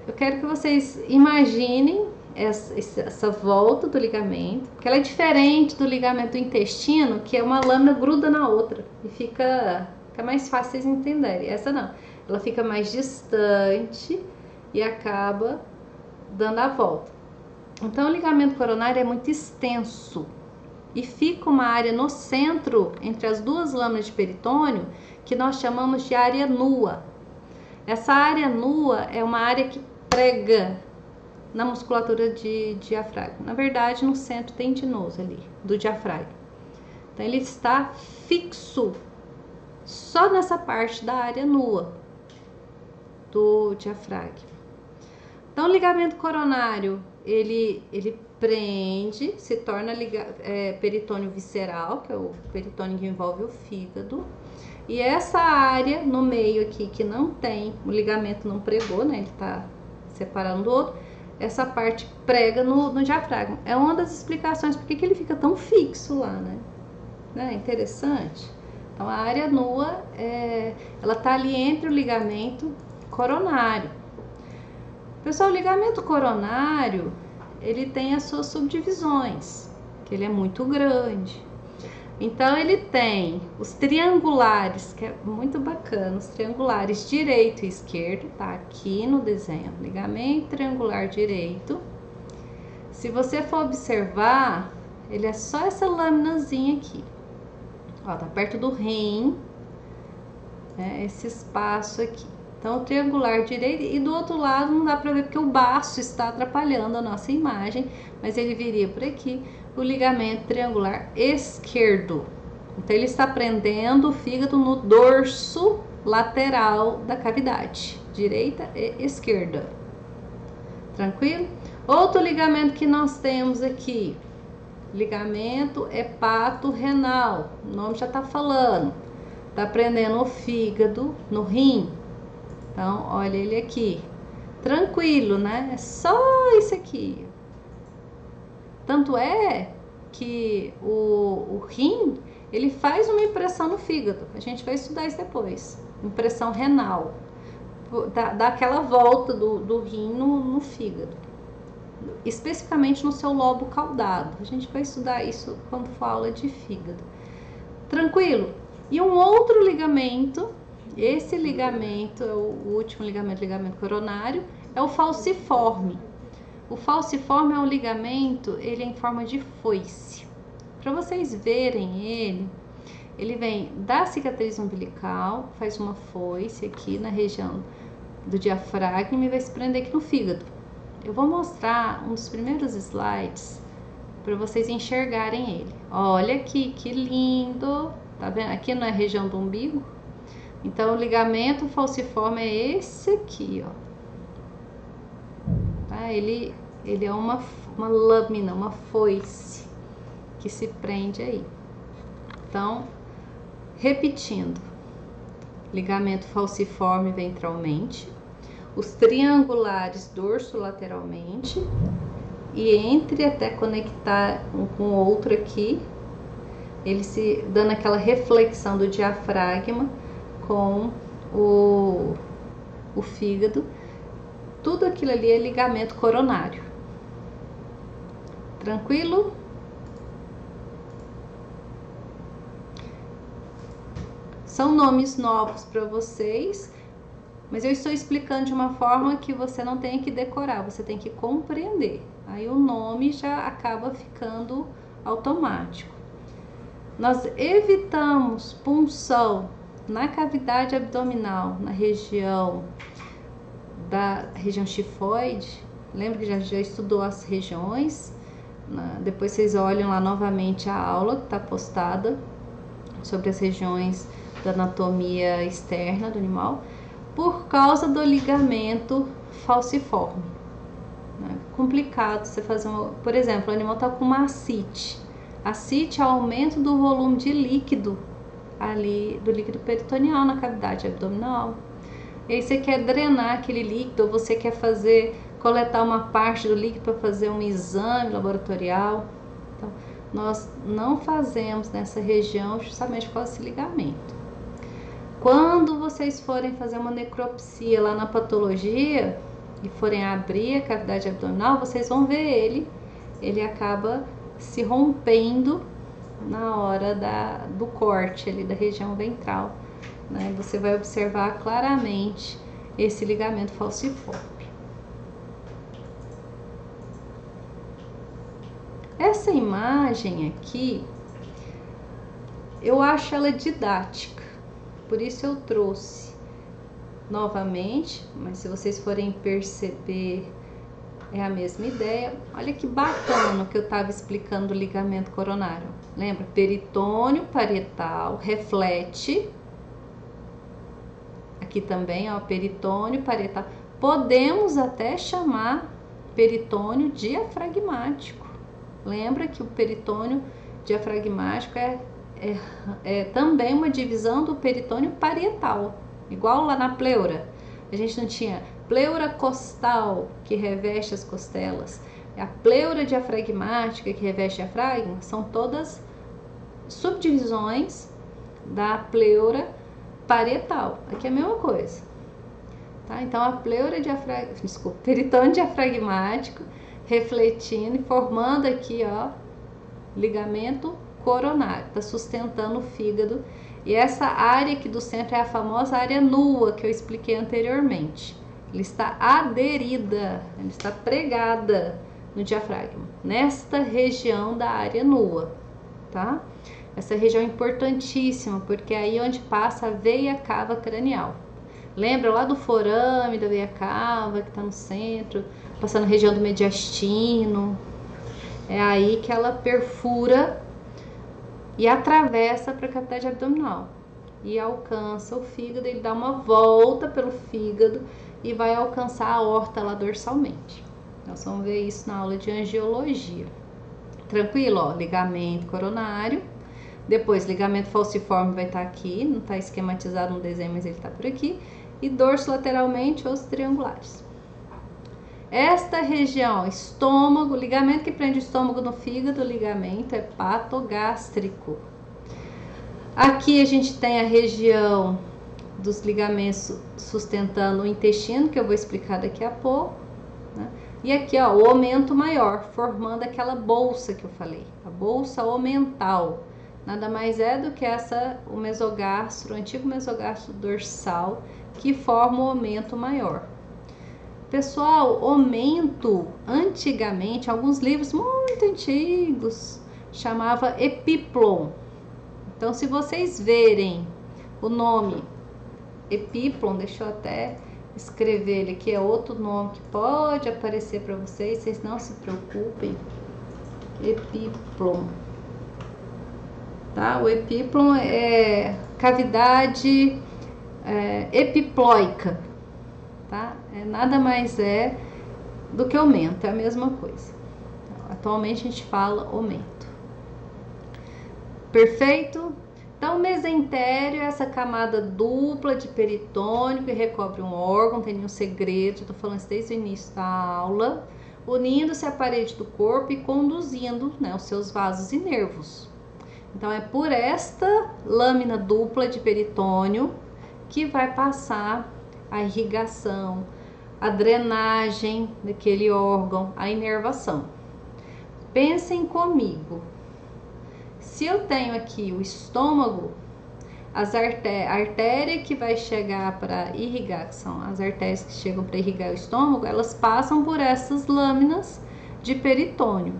eu quero que vocês imaginem essa volta do ligamento, porque ela é diferente do ligamento do intestino, que é uma lâmina gruda na outra e fica mais fácil vocês entenderem. Essa não, ela fica mais distante e acaba dando a volta. Então o ligamento coronário é muito extenso e fica uma área no centro entre as duas lâminas de peritônio que nós chamamos de área nua. Essa área nua é uma área que prega na musculatura de diafragma. Na verdade, no centro tendinoso ali do diafragma. Então ele está fixo só nessa parte da área nua do diafragma. Então o ligamento coronário, ele prende, se torna peritônio visceral, que é o peritônio que envolve o fígado. E essa área no meio aqui que não tem, o ligamento não pregou, né? Ele tá separando do outro. Essa parte prega no diafragma. É uma das explicações por que ele fica tão fixo lá, né? Interessante. Então a área nua, ela tá ali entre o ligamento coronário. Pessoal, o ligamento coronário, ele tem as suas subdivisões, que ele é muito grande. Então ele tem os triangulares, que é muito bacana, os triangulares direito e esquerdo, tá aqui no desenho, ligamento triangular direito. Se você for observar, ele é só essa laminazinha aqui, ó, tá perto do rim, né, esse espaço aqui. Então o triangular direito, e do outro lado não dá pra ver porque o baço está atrapalhando a nossa imagem, mas ele viria por aqui. O ligamento triangular esquerdo. Então ele está prendendo o fígado no dorso lateral da cavidade, direita e esquerda. Tranquilo? Outro ligamento que nós temos aqui, ligamento hepato-renal. O nome já está falando. Está prendendo o fígado no rim. Então, olha ele aqui. Tranquilo, né? É só isso aqui. Tanto é que o rim, ele faz uma impressão no fígado. A gente vai estudar isso depois. Impressão renal. Dá aquela volta do rim no fígado. Especificamente no seu lobo caudado. A gente vai estudar isso quando for aula de fígado. Tranquilo? E um outro ligamento, esse ligamento é o último ligamento coronário, é o falciforme. O falciforme é um ligamento, ele é em forma de foice. Para vocês verem ele vem da cicatriz umbilical, faz uma foice aqui na região do diafragma e vai se prender aqui no fígado. Eu vou mostrar um dos primeiros slides para vocês enxergarem ele. Olha aqui, que lindo! Tá vendo? Aqui na região do umbigo. Então, o ligamento falciforme é esse aqui, ó. Tá? Ele é uma lâmina, uma foice que se prende aí. Então, repetindo, ligamento falciforme ventralmente, os triangulares dorsolateralmente e entre até conectar um com o outro aqui, ele se dando aquela reflexão do diafragma com o fígado. Tudo aquilo ali é ligamento coronário. Tranquilo? São nomes novos para vocês, mas eu estou explicando de uma forma que você não tem que decorar, você tem que compreender. Aí o nome já acaba ficando automático. Nós evitamos punção na cavidade abdominal, na região chifoide. Lembra que já estudou as regiões? Depois vocês olham lá novamente a aula que está postada sobre as regiões da anatomia externa do animal, por causa do ligamento falciforme. Complicado você fazer por exemplo, o animal está com uma ascite. Ascite ao aumento do volume de líquido ali, do líquido peritoneal na cavidade abdominal. E aí você quer drenar aquele líquido, ou você quer coletar uma parte do líquido para fazer um exame laboratorial. Então, nós não fazemos nessa região justamente por causa desse ligamento. Quando vocês forem fazer uma necropsia lá na patologia e forem abrir a cavidade abdominal, vocês vão ver ele acaba se rompendo na hora do corte ali da região ventral, né? Você vai observar claramente esse ligamento falciforme. Essa imagem aqui, eu acho ela didática, por isso eu trouxe novamente, mas se vocês forem perceber, é a mesma ideia. Olha que bacana que eu estava explicando o ligamento coronário. Lembra? Peritônio parietal reflete. Aqui também, ó, peritônio parietal. Podemos até chamar peritônio diafragmático. Lembra que o peritônio diafragmático é também uma divisão do peritônio parietal. Igual lá na pleura. A gente não tinha pleura costal, que reveste as costelas, a pleura diafragmática, que reveste o diafragma, são todas subdivisões da pleura parietal. Aqui é a mesma coisa. Tá? Então, a pleura peritônio diafragmático, refletindo e formando aqui, ó, ligamento coronário, tá sustentando o fígado. E essa área aqui do centro é a famosa área nua, que eu expliquei anteriormente. Ela está aderida, ela está pregada no diafragma, nesta região da área nua, tá? Essa região é importantíssima, porque é aí onde passa a veia cava cranial. Lembra lá do forame da veia cava, que está no centro, passando na região do mediastino? É aí que ela perfura e atravessa para a cavidade abdominal e alcança o fígado. Ele dá uma volta pelo fígado e vai alcançar a aorta lá dorsalmente. Nós vamos ver isso na aula de angiologia. Tranquilo, ó, ligamento coronário, depois ligamento falciforme vai estar aqui, não está esquematizado no desenho, mas ele está por aqui, e dorso lateralmente os triangulares. Esta região, estômago, ligamento que prende o estômago no fígado, ligamento hepatogástrico. Aqui a gente tem a região dos ligamentos sustentando o intestino, que eu vou explicar daqui a pouco, né? E aqui, ó, o aumento maior, formando aquela bolsa que eu falei, a bolsa omental. Nada mais é do que o mesogastro, o antigo mesogastro dorsal, que forma o aumento maior. Pessoal, aumento, antigamente, alguns livros muito antigos, chamava epíplon. Então, se vocês verem o nome epíplon, deixa eu até escrever ele aqui, é outro nome que pode aparecer para vocês, vocês não se preocupem. Epíplon. Tá? O epíplon é cavidade epiploica, tá? Nada mais é do que aumento, é a mesma coisa. Atualmente a gente fala aumento. Perfeito? Então, o mesentério é essa camada dupla de peritônio que recobre um órgão, não tem nenhum segredo, estou falando isso desde o início da aula, unindo-se à parede do corpo e conduzindo, né, os seus vasos e nervos. Então, é por esta lâmina dupla de peritônio que vai passar a irrigação, a drenagem daquele órgão, a inervação. Pensem comigo. Se eu tenho aqui o estômago, a artéria que vai chegar para irrigar, que são as artérias que chegam para irrigar o estômago, elas passam por essas lâminas de peritônio,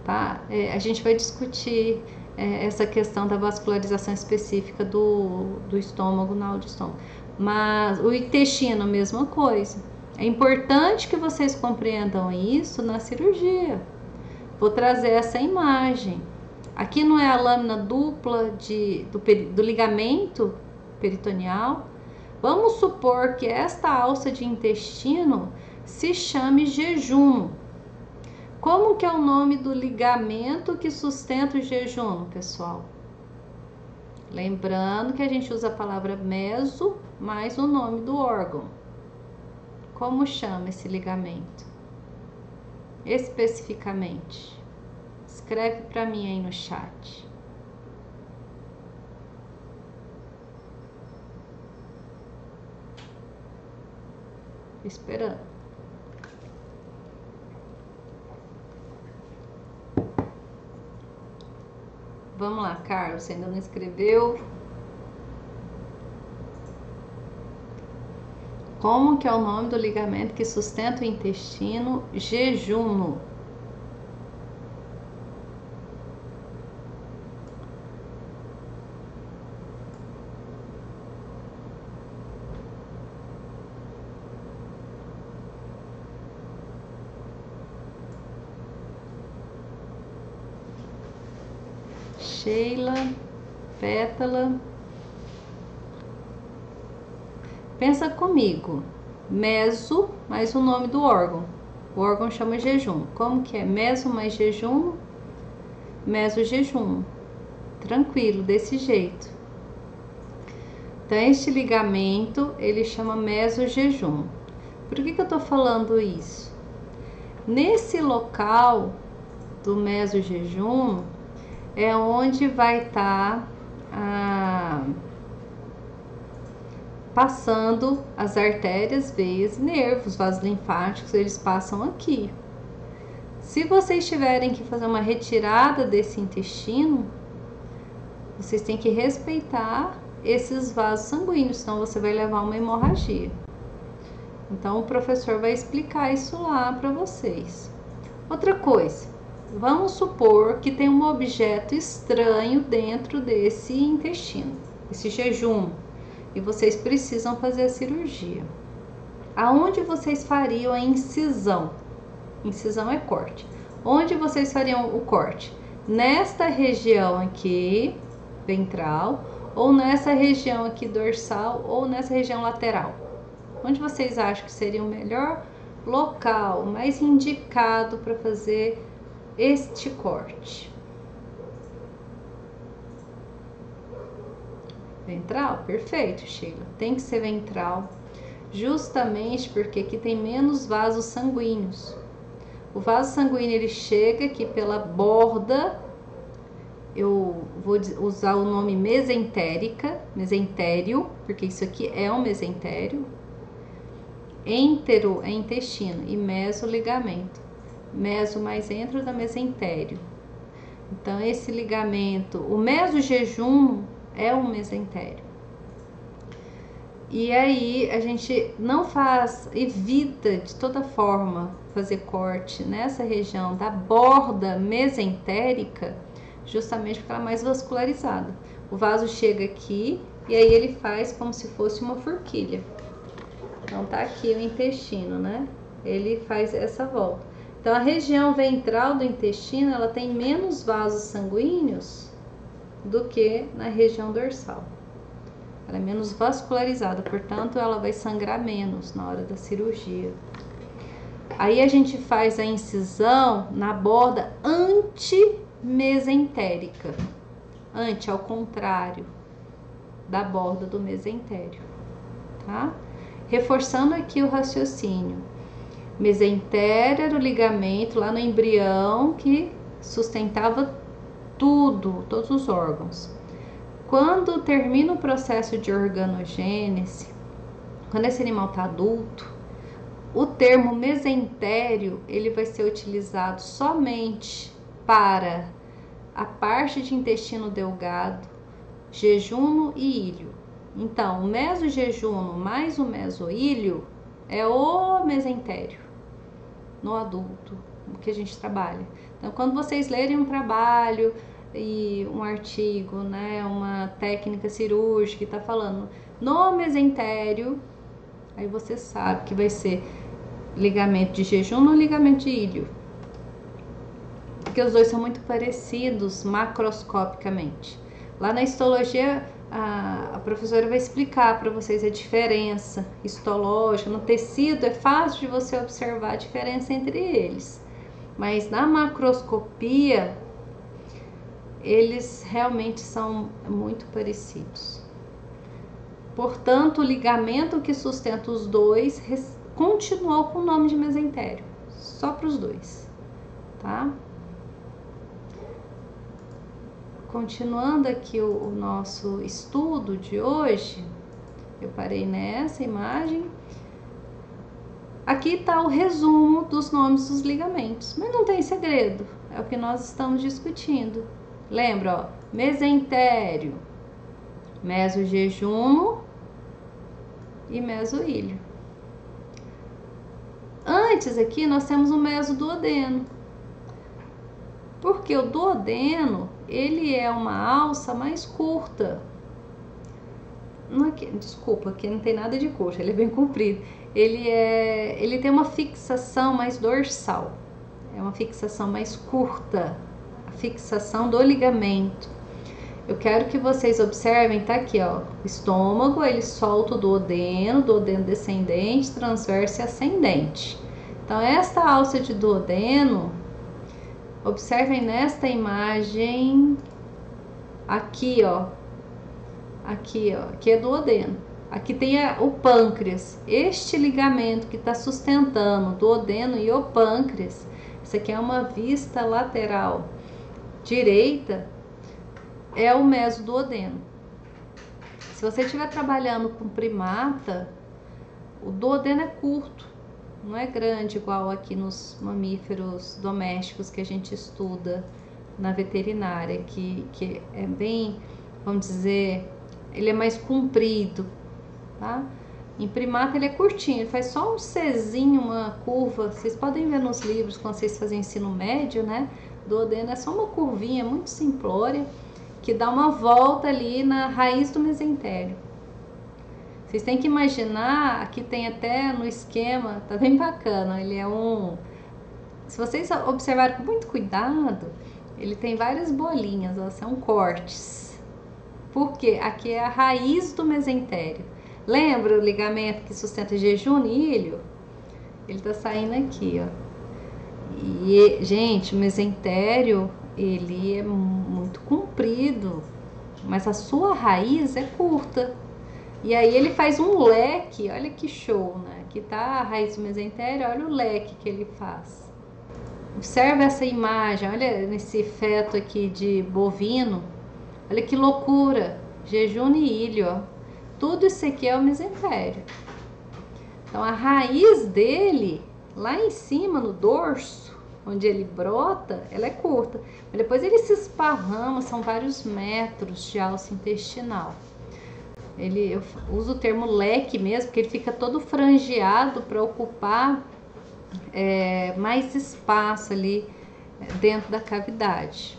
tá? A gente vai discutir essa questão da vascularização específica do estômago na aula de estômago. Mas o intestino, a mesma coisa. É importante que vocês compreendam isso na cirurgia. Vou trazer essa imagem. Aqui não é a lâmina dupla do ligamento peritoneal. Vamos supor que esta alça de intestino se chame jejum. Como que é o nome do ligamento que sustenta o jejum, pessoal? Lembrando que a gente usa a palavra meso mais o nome do órgão. Como chama esse ligamento? Especificamente. Escreve para mim aí no chat. Esperando. Vamos lá, Carlos, você ainda não escreveu? Como que é o nome do ligamento que sustenta o intestino jejuno? Sheila, Pétala. Pensa comigo. Meso mais o nome do órgão. O órgão chama jejum. Como que é? Meso mais jejum? Meso-jejum. Tranquilo, desse jeito. Então, este ligamento, ele chama meso-jejum. Por que eu tô falando isso? Nesse local do meso-jejum, é onde vai estar passando as artérias, veias e nervos, vasos linfáticos, eles passam aqui. Se vocês tiverem que fazer uma retirada desse intestino, vocês têm que respeitar esses vasos sanguíneos, senão você vai levar uma hemorragia. Então o professor vai explicar isso lá para vocês. Outra coisa, vamos supor que tem um objeto estranho dentro desse intestino, esse jejum, e vocês precisam fazer a cirurgia. Aonde vocês fariam a incisão? Incisão é corte. Onde vocês fariam o corte? Nesta região aqui, ventral, ou nessa região aqui dorsal, ou nessa região lateral? Onde vocês acham que seria o melhor local, mais indicado para fazer este corte? Ventral? Perfeito, Sheila. Tem que ser ventral, justamente porque aqui tem menos vasos sanguíneos. O vaso sanguíneo ele chega aqui pela borda, eu vou usar o nome mesentérica, mesentério, porque isso aqui é um mesentério. Entero é intestino e meso ligamento. Meso mais entro da mesentério. Então esse ligamento, o meso-jejum é o mesentério. E aí a gente não faz, evita de toda forma fazer corte nessa região da borda mesentérica, justamente porque ela é mais vascularizada. O vaso chega aqui e aí ele faz como se fosse uma forquilha. Então tá aqui o intestino, né? Ele faz essa volta. Então a região ventral do intestino, ela tem menos vasos sanguíneos do que na região dorsal. Ela é menos vascularizada, portanto ela vai sangrar menos na hora da cirurgia. Aí a gente faz a incisão na borda antimesentérica. Ao contrário da borda do mesentério, tá? Reforçando aqui o raciocínio. Mesentério era o ligamento lá no embrião que sustentava tudo, todos os órgãos. Quando termina o processo de organogênese, quando esse animal está adulto, o termo mesentério ele vai ser utilizado somente para a parte de intestino delgado, jejuno e íleo. Então, o mesojejuno mais o mesoílio é o mesentério no adulto, o que a gente trabalha. Então, quando vocês lerem um trabalho e um artigo, né, uma técnica cirúrgica que está falando no mesentério, aí você sabe que vai ser ligamento de jejum ou ligamento de íleo, porque os dois são muito parecidos macroscopicamente. Lá na histologia a professora vai explicar para vocês a diferença histológica. No tecido é fácil de você observar a diferença entre eles, mas na macroscopia eles realmente são muito parecidos. Portanto, o ligamento que sustenta os dois continuou com o nome de mesentério, só para os dois, tá? Continuando aqui o nosso estudo de hoje, eu parei nessa imagem. Aqui está o resumo dos nomes dos ligamentos, mas não tem segredo, é o que nós estamos discutindo. Lembra, ó, mesentério, mesojejuno e mesoílio. Antes aqui nós temos o mesoduodeno, porque o duodeno ele é uma alça mais curta. Desculpa, aqui não tem nada de coxa, ele é bem comprido. Ele tem uma fixação mais dorsal, é uma fixação mais curta, a fixação do ligamento. Eu quero que vocês observem, tá aqui, ó, o estômago, ele solta o duodeno descendente, transverso e ascendente. Então, esta alça de duodeno, observem nesta imagem, aqui, ó, aqui é duodeno. Aqui tem o pâncreas, este ligamento que está sustentando o duodeno e o pâncreas. Isso aqui é uma vista lateral direita, é o mesoduodeno. Se você estiver trabalhando com primata, o duodeno é curto, não é grande igual aqui nos mamíferos domésticos que a gente estuda na veterinária, que é bem, vamos dizer, ele é mais comprido, tá? Em primata ele é curtinho, ele faz só um Czinho, uma curva. Vocês podem ver nos livros quando vocês fazem ensino médio, né? Duodeno é só uma curvinha muito simplória que dá uma volta ali na raiz do mesentério. Vocês têm que imaginar, aqui tem até no esquema, tá bem bacana, ele é se vocês observarem com muito cuidado, ele tem várias bolinhas, ó, são cortes. Por quê? Aqui é a raiz do mesentério. Lembra o ligamento que sustenta jejum e ilho? Ele tá saindo aqui, ó. E, gente, o mesentério, ele é muito comprido, mas a sua raiz é curta. E aí ele faz um leque, olha que show, né? Aqui tá a raiz do mesentério, olha o leque que ele faz. Observa essa imagem, olha nesse feto aqui de bovino, olha que loucura, jejum e ilho, ó. Tudo isso aqui é o mesentério. Então a raiz dele, lá em cima no dorso, onde ele brota, ela é curta. Mas depois ele se esparrama, são vários metros de alça intestinal. Eu uso o termo leque mesmo, porque ele fica todo frangeado para ocupar mais espaço ali dentro da cavidade.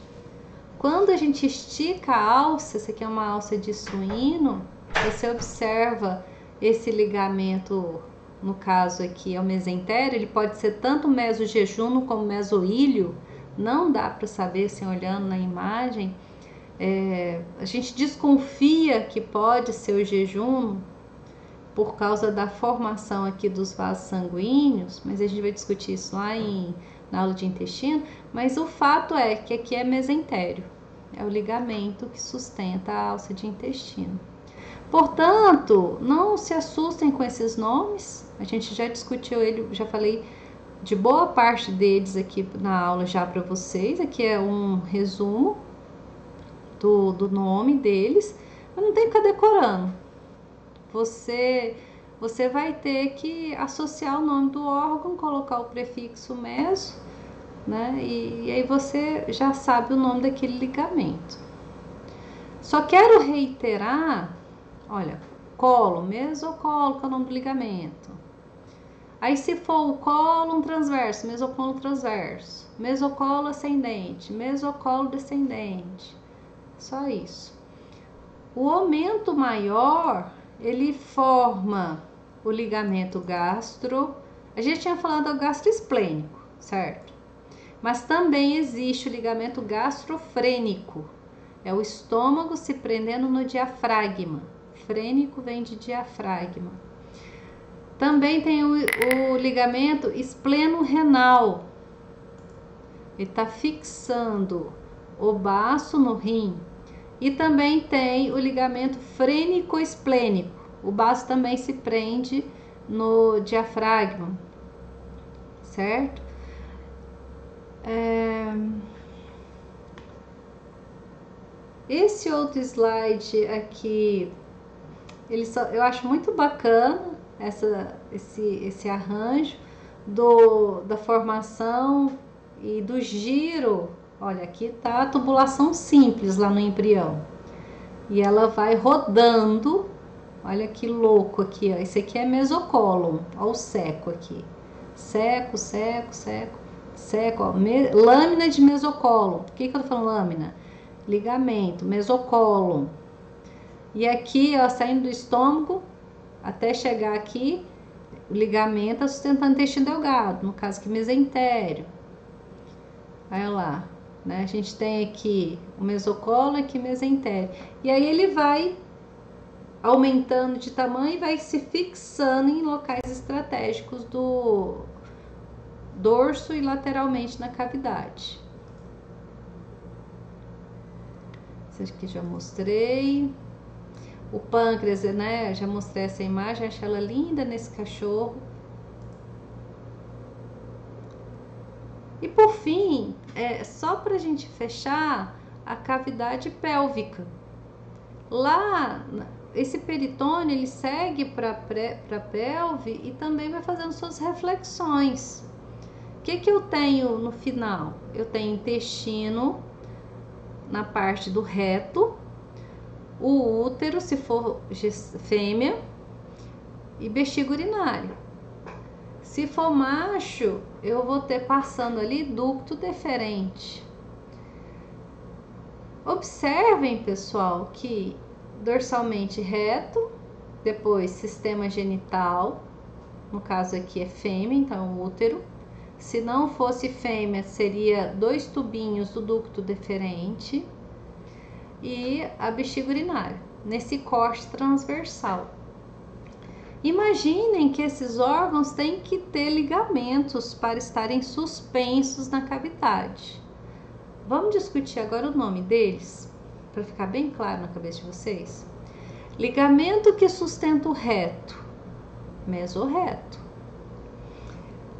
Quando a gente estica a alça, essa aqui é uma alça de suíno, você observa esse ligamento, no caso aqui é o mesentério, ele pode ser tanto mesojejuno como mesoílio, não dá para saber sem olhando na imagem. A gente desconfia que pode ser o jejum por causa da formação aqui dos vasos sanguíneos, mas a gente vai discutir isso lá na aula de intestino. Mas o fato é que aqui é mesentério, é o ligamento que sustenta a alça de intestino. Portanto, não se assustem com esses nomes, a gente já discutiu ele, já falei de boa parte deles aqui na aula já para vocês. Aqui é um resumo do nome deles, mas não tem que ficar decorando. Você vai ter que associar o nome do órgão, colocar o prefixo meso, né? E aí você já sabe o nome daquele ligamento. Só quero reiterar, olha, colo, mesocolo, que é o nome do ligamento. Aí se for o cólon transverso, mesocolo transverso, mesocolo ascendente, mesocolo descendente. Só isso. O aumento maior, ele forma o ligamento gastro. A gente tinha falado do gastroesplênico, certo? Mas também existe o ligamento gastrofrênico. É o estômago se prendendo no diafragma. Frênico vem de diafragma. Também tem o ligamento espleno-renal. Ele está fixando o baço no rim. E também tem o ligamento frênico-esplênico. O baço também se prende no diafragma, certo? Esse outro slide aqui, eu acho muito bacana esse arranjo da formação e do giro. Olha, aqui tá a tubulação simples lá no embrião. E ela vai rodando. Olha que louco aqui, ó. Esse aqui é mesocólon. Olha o seco aqui. Seco, seco, seco, seco. Ó. Lâmina de mesocólon. Por que eu tô falando lâmina? Ligamento, mesocólon. E aqui, ó, saindo do estômago até chegar aqui, o ligamento tá sustentando o intestino delgado, no caso aqui mesentério. Olha lá, né? A gente tem aqui o mesocólon e aqui mesentério. E aí ele vai aumentando de tamanho e vai se fixando em locais estratégicos do dorso e lateralmente na cavidade. Esse aqui já mostrei. O pâncreas, né? Já mostrei essa imagem, achei ela linda nesse cachorro. E por fim, só pra gente fechar, a cavidade pélvica. Lá, esse peritônio, ele segue para pelve e também vai fazendo suas reflexões. O que eu tenho no final? Eu tenho intestino na parte do reto, o útero, se for fêmea, e bexiga urinária. Se for macho, eu vou ter passando ali ducto deferente. Observem, pessoal, que dorsalmente reto, depois sistema genital, no caso aqui é fêmea, então útero. Se não fosse fêmea, seria 2 tubinhos do ducto deferente e a bexiga urinária, nesse corte transversal. Imaginem que esses órgãos têm que ter ligamentos para estarem suspensos na cavidade. Vamos discutir agora o nome deles, para ficar bem claro na cabeça de vocês. Ligamento que sustenta o reto, mesorreto.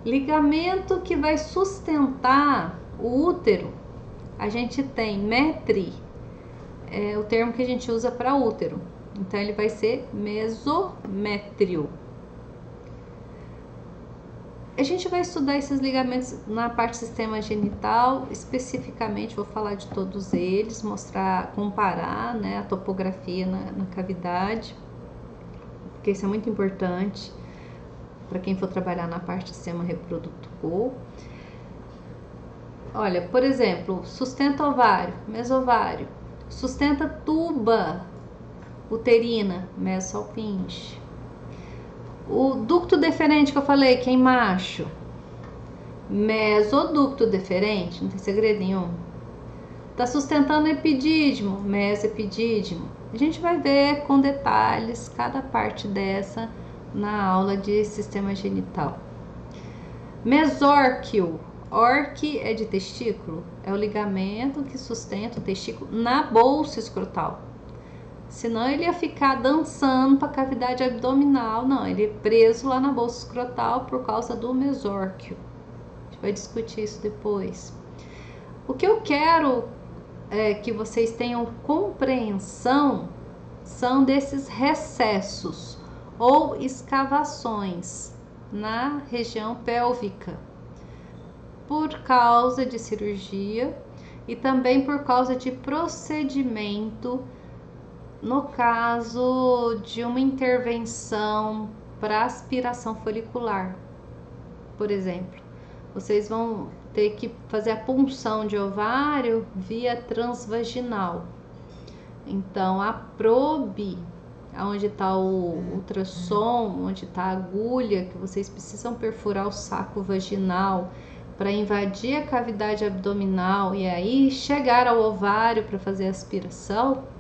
Ligamento que vai sustentar o útero, a gente tem metri, é o termo que a gente usa para útero. Então, ele vai ser mesométrio. A gente vai estudar esses ligamentos na parte do sistema genital, especificamente vou falar de todos eles, mostrar, comparar, né, a topografia na cavidade, porque isso é muito importante para quem for trabalhar na parte do sistema reprodutor. Olha, por exemplo, sustenta ovário, mesovário, sustenta tuba uterina, mesosalpinge. O ducto deferente que eu falei, que é em macho, mesoducto deferente, não tem segredo nenhum. Tá sustentando o epidídimo, mesoepidídimo. A gente vai ver com detalhes cada parte dessa na aula de sistema genital. Mesórquio, orque é de testículo, é o ligamento que sustenta o testículo na bolsa escrotal. Senão ele ia ficar dançando para a cavidade abdominal. Não, ele é preso lá na bolsa escrotal por causa do mesórquio. A gente vai discutir isso depois. O que eu quero que vocês tenham compreensão são desses recessos ou escavações na região pélvica, por causa de cirurgia e também por causa de procedimento. No caso de uma intervenção para aspiração folicular, por exemplo, vocês vão ter que fazer a punção de ovário via transvaginal. Então, a probe, onde está o ultrassom, onde está a agulha, que vocês precisam perfurar o saco vaginal para invadir a cavidade abdominal e aí chegar ao ovário para fazer a aspiração,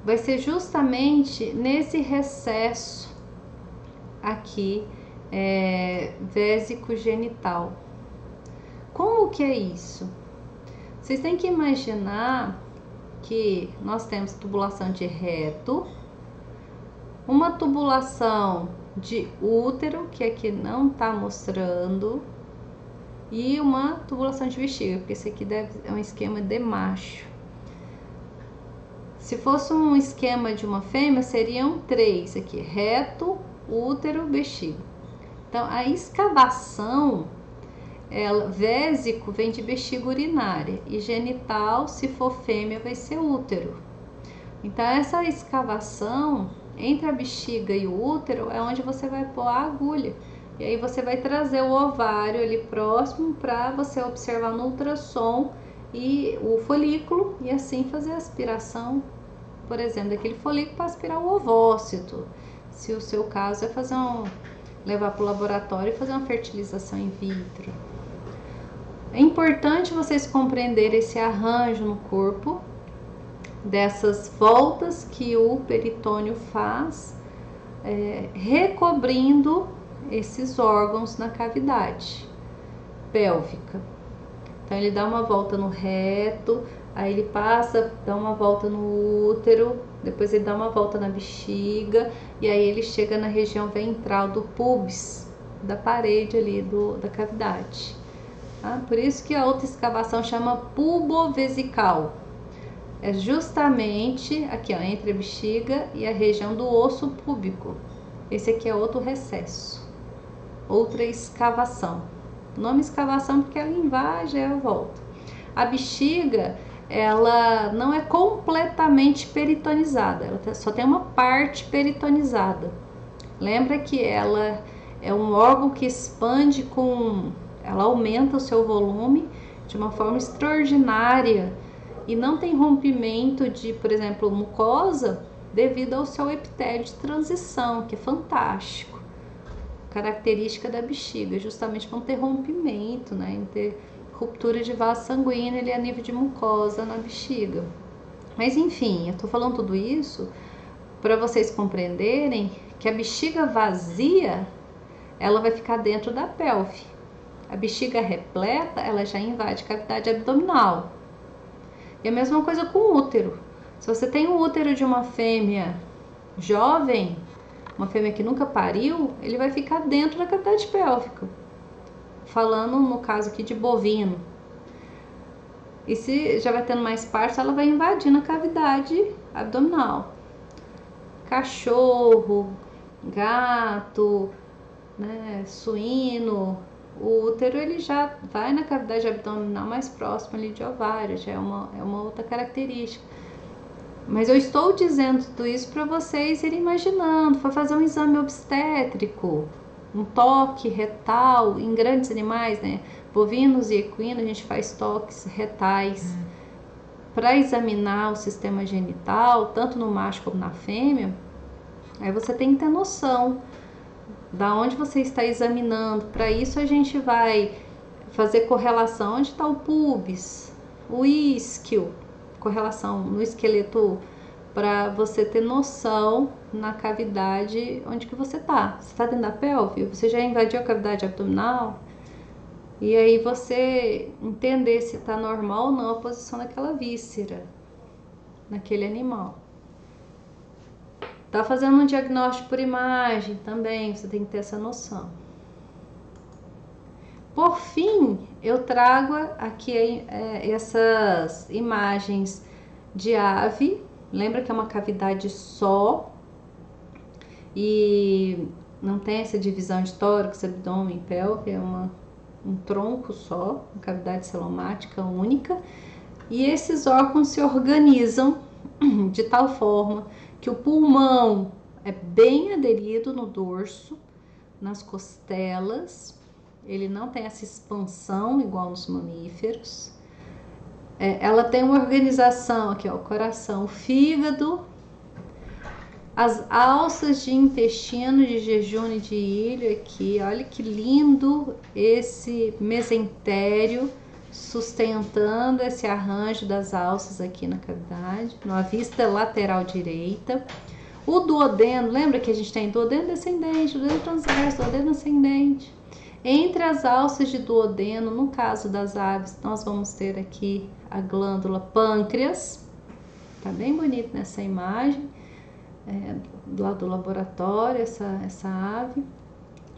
vai ser justamente nesse recesso aqui, vésico genital. Como como que é isso? Vocês têm que imaginar que nós temos tubulação de reto, uma tubulação de útero, que aqui não tá mostrando, e uma tubulação de bexiga, porque esse aqui é um esquema de macho. Se fosse um esquema de uma fêmea, seriam 3 aqui: reto, útero, bexiga. Então, a escavação, vésico vem de bexiga urinária, e genital, se for fêmea, vai ser útero. Então, essa escavação entre a bexiga e o útero é onde você vai pôr a agulha. E aí você vai trazer o ovário ali próximo para você observar no ultrassom e o folículo, e assim fazer a aspiração, por exemplo, daquele folículo para aspirar o ovócito. Se o seu caso é fazer levar para o laboratório e fazer uma fertilização in vitro. É importante vocês compreenderem esse arranjo no corpo, dessas voltas que o peritônio faz, recobrindo esses órgãos na cavidade pélvica. Então ele dá uma volta no reto, aí ele passa, dá uma volta no útero, depois ele dá uma volta na bexiga, e aí ele chega na região ventral do pubis, da parede ali da cavidade. Tá? Por isso que a outra escavação chama pubovesical. É justamente aqui, ó, entre a bexiga e a região do osso púbico. Esse aqui é outro recesso, outra escavação. O nome escavação porque ela invade e ela volta. A bexiga, ela não é completamente peritonizada, ela só tem uma parte peritonizada. Lembra que ela é um órgão que expande ela aumenta o seu volume de uma forma extraordinária e não tem rompimento de, por exemplo, mucosa devido ao seu epitélio de transição, que é fantástico. Característica da bexiga, justamente não ter rompimento, né, não ter ruptura de vaso sanguíneo ali a nível de mucosa na bexiga. Mas enfim, eu tô falando tudo isso para vocês compreenderem que a bexiga vazia, ela vai ficar dentro da pelve. A bexiga repleta, ela já invade a cavidade abdominal. E a mesma coisa com o útero. Se você tem o útero de uma fêmea jovem, uma fêmea que nunca pariu, ele vai ficar dentro da cavidade pélvica. Falando no caso aqui de bovino. E se já vai tendo mais partes, ela vai invadindo a cavidade abdominal. Cachorro, gato, né, suíno, o útero ele já vai na cavidade abdominal mais próxima ali de ovário, já é uma outra característica. Mas eu estou dizendo tudo isso para vocês irem imaginando. Foi fazer um exame obstétrico, um toque retal em grandes animais, né? Bovinos e equinos, a gente faz toques retais para examinar o sistema genital, tanto no macho como na fêmea. Aí você tem que ter noção da onde você está examinando. Para isso a gente vai fazer correlação onde está o pubis, o isquio, correlação no esqueleto, para você ter noção na cavidade onde que você está. Você está dentro da pelve? Você já invadiu a cavidade abdominal? E aí você entender se está normal ou não a posição daquela víscera naquele animal. Tá fazendo um diagnóstico por imagem também, você tem que ter essa noção. Por fim, eu trago aqui essas imagens de ave. Lembra que é uma cavidade só e não tem essa divisão de tórax, abdômen, pelve, é um tronco só, uma cavidade celomática única. E esses órgãos se organizam de tal forma que o pulmão é bem aderido no dorso, nas costelas, ele não tem essa expansão igual nos mamíferos. Ela tem uma organização aqui, ó, o coração, o fígado, as alças de intestino, de jejum e de ilho aqui, olha que lindo esse mesentério sustentando esse arranjo das alças aqui na cavidade, na vista lateral direita. O duodeno, lembra que a gente tem duodeno descendente, duodeno transverso, duodeno ascendente. Entre as alças de duodeno, no caso das aves, nós vamos ter aqui a glândula pâncreas. Tá bem bonito nessa imagem, lá do laboratório, essa ave.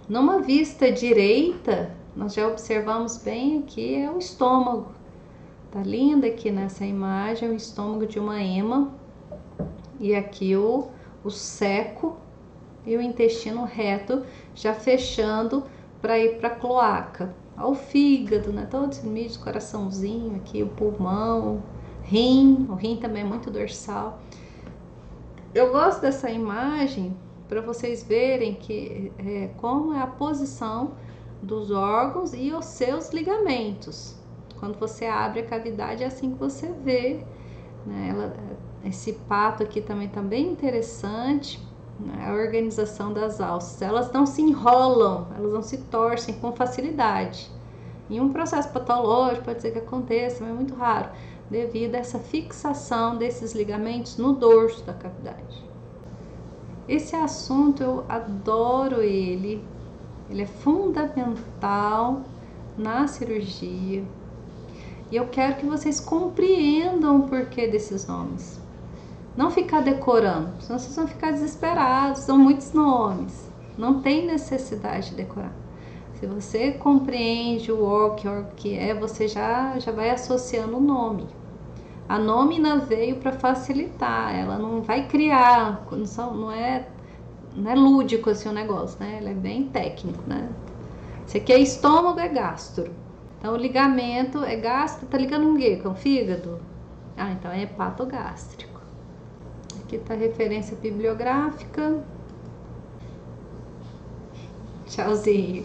Numa vista direita, nós já observamos bem aqui, é o estômago. Tá linda aqui nessa imagem, o estômago de uma ema. E aqui o seco e o intestino reto já fechando para ir para a cloaca. O fígado, né? Todos os mídios, coraçãozinho aqui, o pulmão, rim. O rim também é muito dorsal. Eu gosto dessa imagem para vocês verem que como é a posição dos órgãos e os seus ligamentos. Quando você abre a cavidade é assim que você vê, né? Esse pato aqui também tá bem interessante, né? A organização das alças. Elas não se enrolam, elas não se torcem com facilidade. Em um processo patológico pode ser que aconteça, mas é muito raro, devido a essa fixação desses ligamentos no dorso da cavidade. Esse assunto eu adoro ele é fundamental na cirurgia e eu quero que vocês compreendam o porquê desses nomes. Não ficar decorando, senão vocês vão ficar desesperados, são muitos nomes, não tem necessidade de decorar. Se você compreende o órgão que é, você já vai associando o nome. A nômina veio para facilitar, ela não vai criar, não é lúdico assim o negócio, né? Ela é bem técnico, né? Esse aqui é estômago, é gastro. Então o ligamento é gastro, tá ligando um quê? Com o fígado? Ah, então é hepatogástrico. Aqui tá a referência bibliográfica. Tchauzinho.